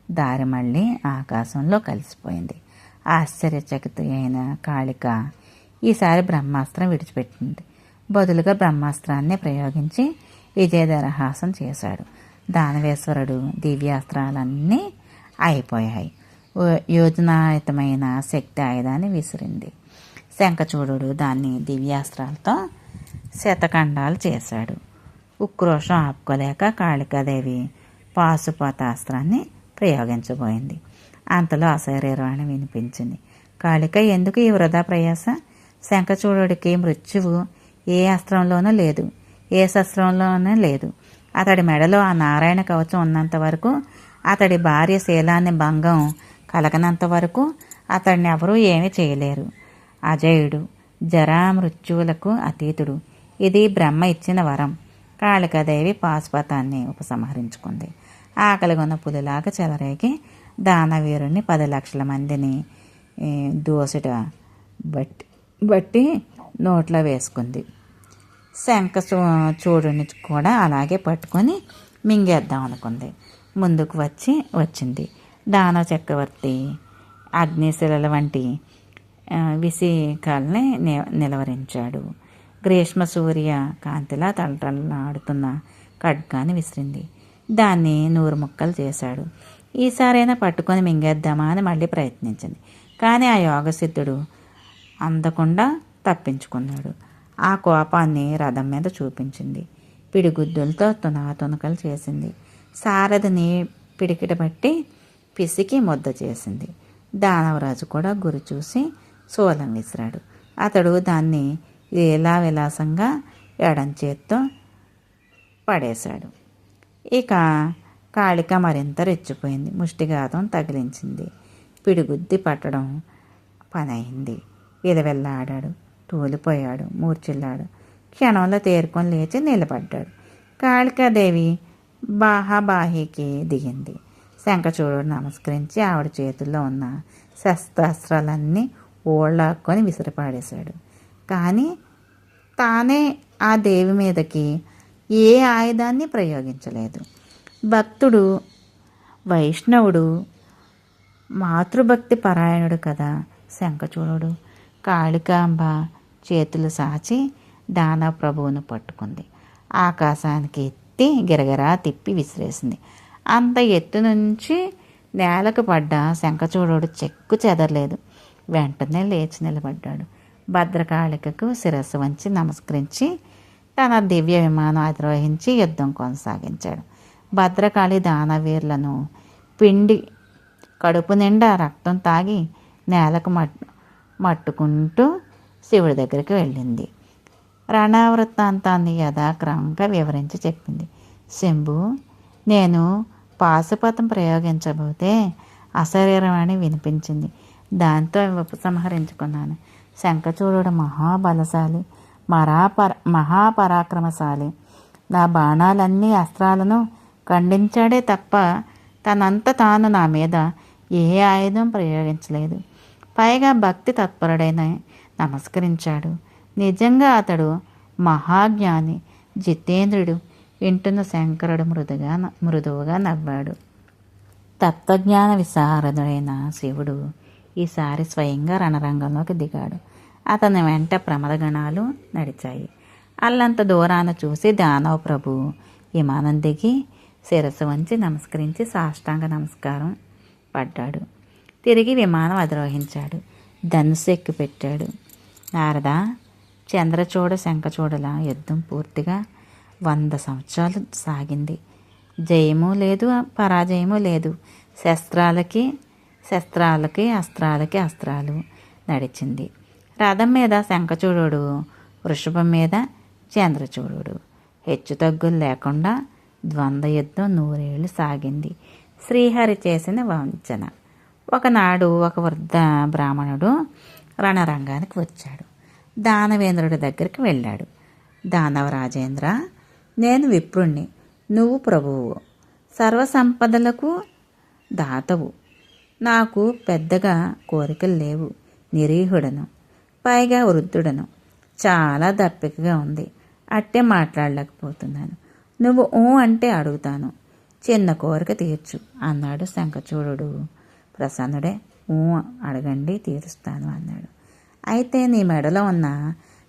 దారి మళ్ళీ ఆకాశంలో కలిసిపోయింది. ఆశ్చర్యచకిత అయిన కాళిక ఈసారి బ్రహ్మాస్త్రం విడిచిపెట్టింది. బదులుగా బ్రహ్మాస్త్రాన్ని ప్రయోగించి విజయదరహాసం చేశాడు. దానవేశ్వరుడు దివ్యాస్త్రాలన్నీ అయిపోయాయి. యోజనాయుతమైన శక్తి ఆయుధాన్ని విసిరింది. శంఖచూడుడు దాన్ని దివ్యాస్త్రాలతో శతఖండాలు చేశాడు. ఉక్రోషం ఆపుకోలేక కాళికాదేవి పాశుపతాస్త్రాన్ని ప్రయోగించబోయింది. అంతలో అశరీరవాణి వినిపించింది. కాళిక, ఎందుకు ఈ వృధా ప్రయాస? శంఖచూడుడికి మృత్యువు ఏ అస్త్రంలోనూ లేదు, ఏ శస్త్రంలోనూ లేదు. అతడి మెడలో ఆ నారాయణ కవచం ఉన్నంత వరకు, అతడి భార్య శీలాన్ని భంగం కలగనంత వరకు అతడిని ఎవరూ ఏమీ చేయలేరు. అజయుడు, జరా మృత్యువులకు అతీతుడు. ఇది బ్రహ్మ ఇచ్చిన వరం. కాళికాదేవి పాశుపతాన్ని ఉపసంహరించుకుంది. ఆకలిగొన్న పులిలాగా చెలరేగి దానవీరుని 10 లక్షల మందిని దోసిట బట్టి నోట్లో వేసుకుంది. శంఖ చూడుని కూడా అలాగే పట్టుకొని మింగేద్దాం అనుకుంది. ముందుకు వచ్చింది. దానవ చక్రవర్తి అగ్నిశిలల వంటి విశీకాల్ని నిలవరించాడు. గ్రీష్మ సూర్య కాంతిలా తలతలాడుతున్న ఖడ్గాన్ని విసిరింది. దాన్ని 100 ముక్కలు చేశాడు. ఈసారైనా పట్టుకొని మింగేద్దామా అని మళ్ళీ ప్రయత్నించింది. కానీ ఆ యోగసిద్ధుడు అందకుండా తప్పించుకున్నాడు. ఆ కోపాన్ని రథం మీద చూపించింది. పిడిగుద్దులతో తునకలు చేసింది. సారథిని పిడికిట బట్టి పిసికి ముద్ద చేసింది. దానవరాజు కూడా గురి చూసి శూలం విసిరాడు. అతడు దాన్ని లీలా విలాసంగా ఎడం చేత్తో పడేశాడు. ఇక కాళిక మరింత రెచ్చిపోయింది. ముష్టిఘాతం తగిలించింది. పిడిగుద్ది పట్టడం పనయింది. విలవెల్లాడాడు, తూలిపోయాడు, మూర్చిల్లాడు. క్షణంలో తేరుకొని లేచి నిలబడ్డాడు. కాళికాదేవి బాహాబాహికి దిగింది. శంఖచూడుడు నమస్కరించి ఆవిడ చేతుల్లో ఉన్న శస్త్రాస్త్రాలన్నీ ఓళ్ళాక్కొని విసిరిపాడేశాడు. కానీ తానే ఆ దేవి మీదకి ఏ ఆయుధాన్ని ప్రయోగించలేదు. భక్తుడు, వైష్ణవుడు, మాతృభక్తి పరాయణుడు కదా శంఖచూడుడు. కాళికాంబ చేతులు సాచి దానవ ప్రభువును పట్టుకుంది. ఆకాశానికి ఎత్తి గిరగిరా తిప్పి విసిరేసింది. అంత ఎత్తు నుంచి నేలకు పడ్డ శంఖచూడుడు చెక్కు చెదరలేదు. వెంటనే లేచి నిలబడ్డాడు. భద్రకాళికకు శిరస్సు వంచి నమస్కరించి తన దివ్య విమానం అధిరోహించి యుద్ధం కొనసాగించాడు. భద్రకాళి దానవీరులను పిండి కడుపు నిండా రక్తం తాగి నేలకు మట్టుకుంటూ శివుడి దగ్గరికి వెళ్ళింది. రణవృత్తాంతాన్ని యథాక్రమంగా వివరించి చెప్పింది. శంభు, నేను పాశుపతం ప్రయోగించబోతే అశరీరవాణి వినిపించింది. దాంతో ఉపసంహరించుకున్నాను. శంఖచూడుడు మహాబలశాలి, మహాపరాక్రమశాలి. నా బాణాలన్నీ అస్త్రాలను ఖండించాడే తప్ప తనంత తాను నా మీద ఏ ఆయుధం ప్రయోగించలేదు. పైగా భక్తి తత్పరుడైన నమస్కరించాడు. నిజంగా అతడు మహాజ్ఞాని, జితేంద్రుడు. వింటున్న శంకరుడు మృదువుగా నవ్వాడు. తత్వజ్ఞాన విశారదుడైన శివుడు ఈసారి స్వయంగా రణరంగంలోకి దిగాడు. అతని వెంట ప్రమదగణాలు నడిచాయి. అల్లంత దూరాన చూసి దానవ ప్రభు విమానం దిగి శిరస్సు వంచి నమస్కరించి సాష్టాంగ నమస్కారం పడ్డాడు. తిరిగి విమానం అధిరోహించాడు. ధనుస్సు ఎక్కు పెట్టాడు. నారద, చంద్రచూడ శంఖచూడల యుద్ధం పూర్తిగా 100 సంవత్సరాలు సాగింది. జయము లేదు, పరాజయము లేదు. శస్త్రాలకి అస్త్రాలు నడిచింది. రథం మీద శంఖచూడు, వృషభం మీద చంద్రచూడు. హెచ్చుతగ్గులు లేకుండా ద్వంద్వ యుద్ధం 100 ఏళ్ళు సాగింది. శ్రీహరి చేసిన వంచన. ఒకనాడు ఒక వృద్ధ బ్రాహ్మణుడు రణరంగానికి వచ్చాడు. దానవేంద్రుడి దగ్గరికి వెళ్ళాడు. దానవరాజేంద్ర, నేను విప్రుణ్ణి, నువ్వు ప్రభువు, సర్వసంపదలకు దాతవు. నాకు పెద్దగా కోరికలు లేవు. నిరీహుడను, పైగా వృద్ధుడను. చాలా దప్పికగా ఉంది. అట్టే మాట్లాడలేకపోతున్నాను. నువ్వు అంటే అడుగుతాను. చిన్న కోరిక తీర్చు అన్నాడు శంఖచూడు. ప్రసన్నుడే, అడగండి, తీరుస్తాను అన్నాడు. అయితే నీ మెడలో ఉన్న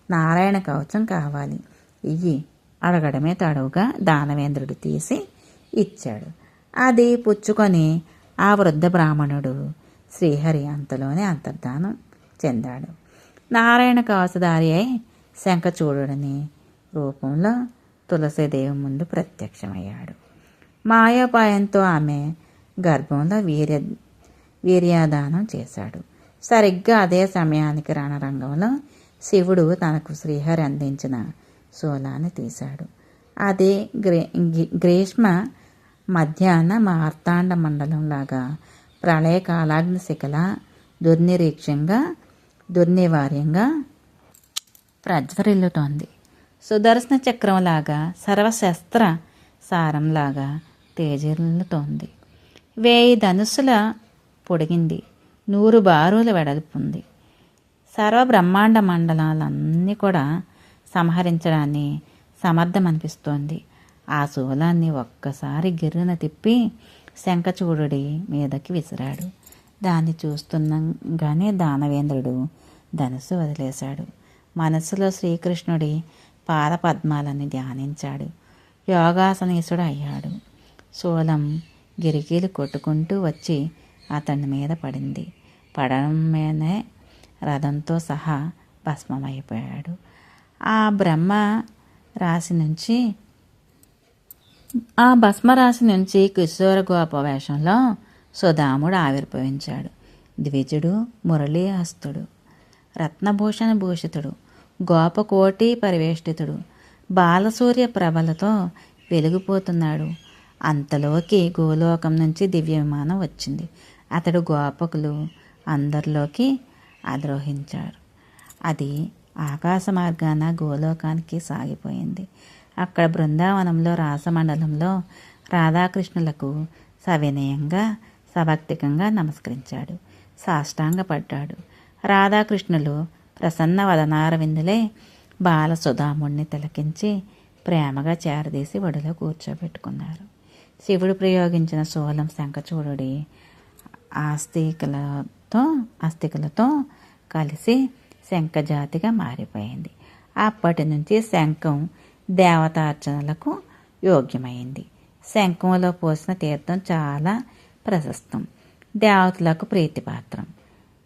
నారాయణ కవచం కావాలి, ఇయ్యి. అడగడమే తడవుగా దానవేంద్రుడు తీసి ఇచ్చాడు. అది పుచ్చుకొని ఆ వృద్ధ బ్రాహ్మణుడు శ్రీహరి అంతలోనే అంతర్ధానం చెందాడు. నారాయణ కవచధారి అయి శంఖచూడుని రూపంలో తులసీదేవి ముందు ప్రత్యక్షమయ్యాడు. మాయోపాయంతో ఆమె గర్భంలో వీర్యాదానం చేశాడు. సరిగ్గా అదే సమయానికి రణరంగంలో శివుడు తనకు శ్రీహరి అందించిన శూలాన్ని తీశాడు. అది గ్రీష్మ మధ్యాహ్న మార్తాండ మండలంలాగా ప్రళయకాలాగ్ని శిఖల దుర్నివార్యంగా ప్రజ్వరిల్లుతోంది. సుదర్శన చక్రంలాగా, సర్వశస్త్ర సారంలాగా తేజరిల్లుతోంది. 1000 ధనుస్సుల పొడిగింది. 100 బారుల వెడల్పుంది. సర్వబ్రహ్మాండ మండలాలన్నీ కూడా సంహరించడాన్ని సమర్థమనిపిస్తోంది. ఆ శూలాన్ని ఒక్కసారి గిర్రున తిప్పి శంఖచూడుడి మీదకి విసిరాడు. దాన్ని చూస్తుండగానే దానవేంద్రుడు ధనుస్సు వదిలేశాడు. మనస్సులో శ్రీకృష్ణుడి పాదపద్మాలని ధ్యానించాడు. యోగాసనీసుడు అయ్యాడు. శూలం గిరికీలు కొట్టుకుంటూ వచ్చి అతని మీద పడింది. పడడం మీదనే రథంతో సహా భస్మమైపోయాడు. ఆ భస్మరాశి నుంచి కిశోర గోప వేషంలో సుధాముడు ఆవిర్భవించాడు. ద్విజుడు, మురళీహస్తుడు, రత్నభూషణ భూషితుడు, గోపకోటి పరివేష్టితుడు, బాలసూర్య ప్రభలతో వెలిగిపోతున్నాడు. అంతలోకి గోలోకం నుంచి దివ్య విమానం వచ్చింది. అతడు గోపకులు అందరిలోకి అధిరోహించారు. అది ఆకాశ మార్గాన గోలోకానికి సాగిపోయింది. అక్కడ బృందావనంలో రాసమండలంలో రాధాకృష్ణులకు సవినయంగా సభక్తికంగా నమస్కరించాడు. సాష్టాంగపడ్డాడు. రాధాకృష్ణులు ప్రసన్న వదనారవిందులే బాలసుధాముణ్ణి తిలకించి ప్రేమగా చేరదీసి ఒడిలో కూర్చోబెట్టుకున్నారు. శివుడు ప్రయోగించిన శూలం శంఖచూడుడి అస్థికలతో కలిసి శంఖజాతిగా మారిపోయింది. అప్పటి నుంచి శంఖం దేవతార్చనలకు యోగ్యమైంది. శంఖంలో పోసిన తీర్థం చాలా ప్రశస్తం, దేవతలకు ప్రీతిపాత్రం.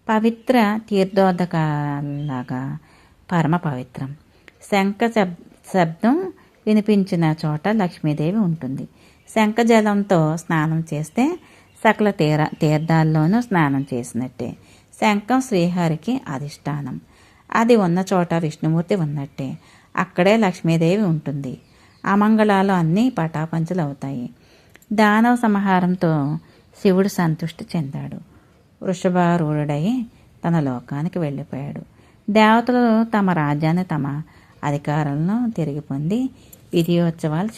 పవిత్ర తీర్థోదకాలాగా పరమ పవిత్రం. శంఖ శబ్దం వినిపించిన చోట లక్ష్మీదేవి ఉంటుంది. శంఖజలంతో స్నానం చేస్తే సకల తీర్థాల్లోనూ స్నానం చేసినట్టే. శంఖం శ్రీహరికి అధిష్టానం. అది ఉన్న చోట విష్ణుమూర్తి ఉన్నట్టే. అక్కడే లక్ష్మీదేవి ఉంటుంది. అమంగళాలు అన్నీ పటాపంచలు అవుతాయి. దానవ సంహారంతో శివుడు సంతృష్టి చెందాడు. వృషభారూఢుడై తన లోకానికి వెళ్ళిపోయాడు. దేవతలు తమ రాజ్యాన్ని, తమ అధికారాలను తిరిగి పొంది విధియోత్సవాలు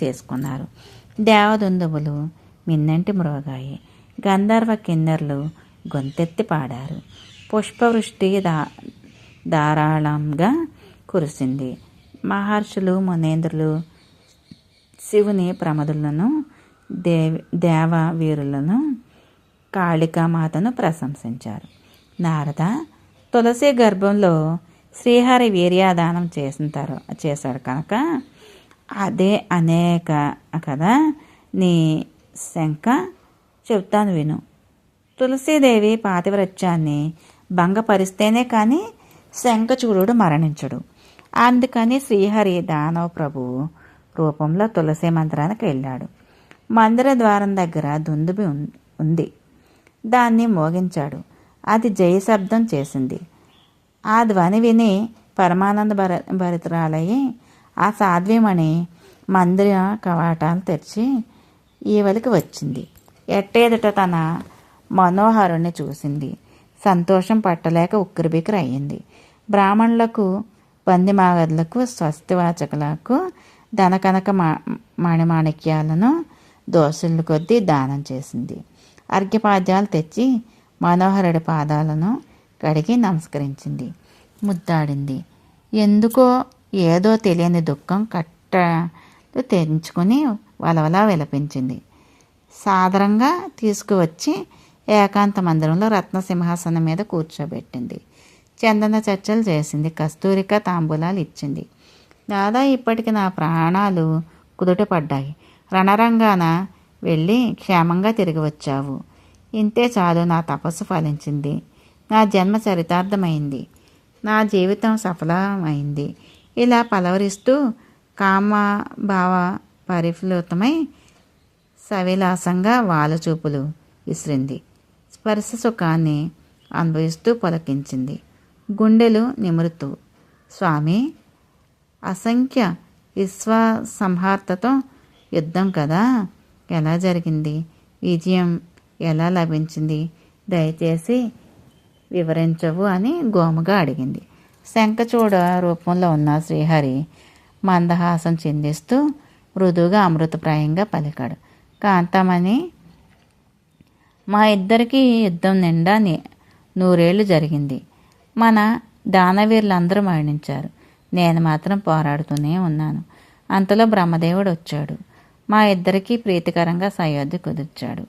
చేసుకున్నారు. దేవదుందుబులు మిన్నంటి మ్రోగాయి. గంధర్వ కిన్నెర్లు గొంతెత్తి పాడారు. పుష్పవృష్టి ధారాళంగా కురిసింది. మహర్షులు, మునేంద్రులు శివుని ప్రమదులను, దేవవీరులను, కాళికామాతను ప్రశంసించారు. నారద, తులసి గర్భంలో శ్రీహరి వీర్యాదానం చేశాడు కనుక అదే అనేక కదా నీ శంఖ చెప్తాను విను. తులసీదేవి పాతివ్రత్యాన్ని భంగపరిస్తేనే కానీ శంఖచూడుడు మరణించడు. అందుకని శ్రీహరి దానవ ప్రభువు రూపంలో తులసి మందిరానికి వెళ్ళాడు. మందిర ద్వారం దగ్గర దుందుబి ఉంది. దాన్ని మోగించాడు. అది జయ శబ్దం చేసింది. ఆ ధ్వని విని పరమానంద భరితురాలయ్యి ఆ సాధ్వీమణి మందిర కవాటాలు తెరిచి ఈవలికి వచ్చింది. ఎట్టేదట తన మనోహరుణ్ణి చూసింది. సంతోషం పట్టలేక ఉక్కిరిబిక్కిరి అయ్యింది. బ్రాహ్మణులకు, బందిమాగదులకు, స్వస్తివాచకులకు ధనకనక మణిమాణిక్యాలను దోసులు కొద్దీ దానం చేసింది. అర్ఘ్యపాద్యాలు తెచ్చి మనోహరుడి పాదాలను కడిగి నమస్కరించింది. ముద్దాడింది. ఎందుకో ఏదో తెలియని దుఃఖం కట్టలు తెంచుకొని వలవలా విలపించింది. సాదరంగా తీసుకువచ్చి ఏకాంత మందిరంలో రత్నసింహాసనం మీద కూర్చోబెట్టింది. చందన చర్చలు చేసింది. కస్తూరిక తాంబూలాలు ఇచ్చింది. దాదా, ఇప్పటికి నా ప్రాణాలు కుదుట పడ్డాయి. రణరంగాన వెళ్ళి క్షేమంగా తిరిగి వచ్చావు. ఇంతే చాలు. నా తపస్సు ఫలించింది. నా జన్మ చరితార్థమైంది. నా జీవితం సఫలమైంది. ఇలా పలవరిస్తూ కామభావ పరిఫ్లుతమై సవిలాసంగా వాలుచూపులు విసిరింది. స్పర్శ సుఖాన్ని అనుభవిస్తూ పలకించింది. గుండెలు నిమురుతూ, స్వామి, అసంఖ్య విశ్వసంహార్తతో యుద్ధం కదా, ఎలా జరిగింది? విజయం ఎలా లభించింది? దయచేసి వివరించవు అని గోముగా అడిగింది. శంఖచూడ రూపంలో ఉన్న శ్రీహరి మందహాసం చిందిస్తూ మృదువుగా అమృతప్రాయంగా పలికాడు. కాంతమని, మా ఇద్దరికీ యుద్ధం నిండా 100 ఏళ్ళు జరిగింది. మన దానవీరులందరూ మరణించారు. నేను మాత్రం పోరాడుతూనే ఉన్నాను. అంతలో బ్రహ్మదేవుడు వచ్చాడు. మా ఇద్దరికీ ప్రీతికరంగా సయోధ్య కుదిర్చాడు.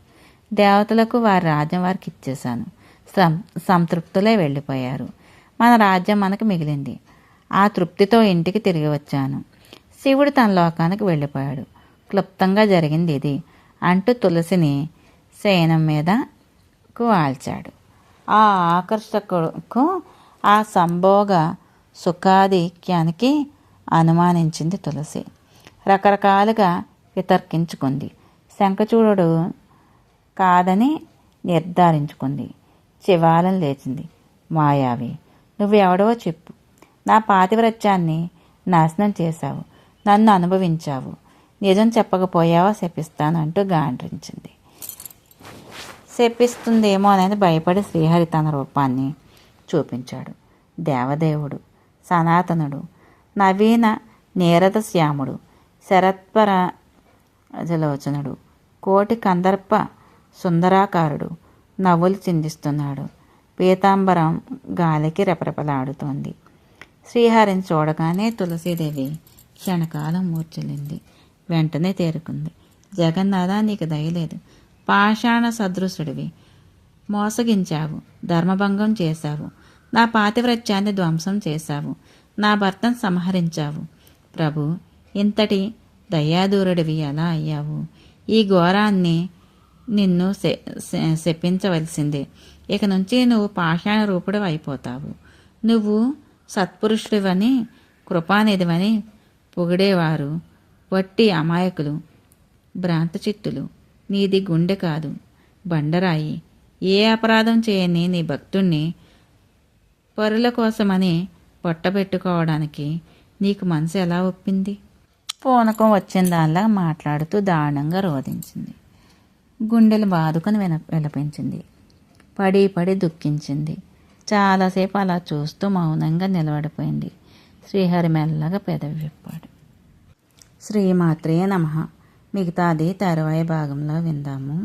దేవతలకు వారి రాజ్యం వారికి ఇచ్చేశాను. సంతృప్తులే వెళ్ళిపోయారు. మన రాజ్యం మనకు మిగిలింది. ఆ తృప్తితో ఇంటికి తిరిగి వచ్చాను. శివుడు తన లోకానికి వెళ్ళిపోయాడు. క్లుప్తంగా జరిగింది ఇది అంటూ తులసిని శయనం మీదకు వాల్చాడు. ఆ ఆకర్షకుకు ఆ సంభోగ సుఖాధిక్యానికి అనుమానించింది తులసి. రకరకాలుగా వితర్కించుకుంది. శంఖచూడు కాదని నిర్ధారించుకుంది. చివాలం లేచింది. మాయావి, నువ్వెవడవో చెప్పు. నా పాతివ్రత్యాన్ని నాశనం చేశావు. నన్ను అనుభవించావు. నిజం చెప్పకపోయావా శపిస్తానంటూ గాండ్రించింది. శపిస్తుందేమోనని భయపడి శ్రీహరి తన రూపాన్ని చూపించాడు. దేవదేవుడు, సనాతనుడు, నవీన నీరద శ్యాముడు, శరత్పర జలోచనుడు, కోటి కందర్ప సుందరాకారుడు నవ్వులు చిందిస్తున్నాడు. పీతాంబరం గాలికి రెపరెపలాడుతోంది. శ్రీహరిని చూడగానే తులసీదేవి క్షణకాలం మూర్ఛలింది. వెంటనే తేరుకుంది. జగన్నాథ, నీకు దయలేదు. పాషాణ సదృశుడివి. మోసగించావు. ధర్మభంగం చేశావు. నా పాతివ్రత్యాన్ని ధ్వంసం చేశావు. నా భర్తను సంహరించావు. ప్రభు, ఇంతటి దయాదూరుడివి ఎలా అయ్యావు? ఈ ఘోరాన్ని నిన్ను శపించవలసిందే. ఇక నుంచి నువ్వు పాషాణ రూపుడు అయిపోతావు. నువ్వు సత్పురుషుడివని, కృపానిధివని పొగిడేవారు వట్టి అమాయకులు, భ్రాంతచిత్తులు. నీది గుండె కాదు, బండరాయి. ఏ అపరాధం చేయని నీ భక్తుణ్ణి పరుల కోసమని పొట్టబెట్టుకోవడానికి నీకు మనసు ఎలా ఒప్పింది? పూనకం వచ్చిన దానిలా మాట్లాడుతూ దారుణంగా రోధించింది. గుండెలు బాదుకొని విలపించింది. పడి పడి దుఃఖించింది. చాలాసేపు అలా చూస్తూ మౌనంగా నిలబడిపోయింది. శ్రీహరి మెల్లగా పెదవి విప్పాడు. శ్రీమాత్రే నమః. మిగతాది తరువాయి భాగంలో విందాము.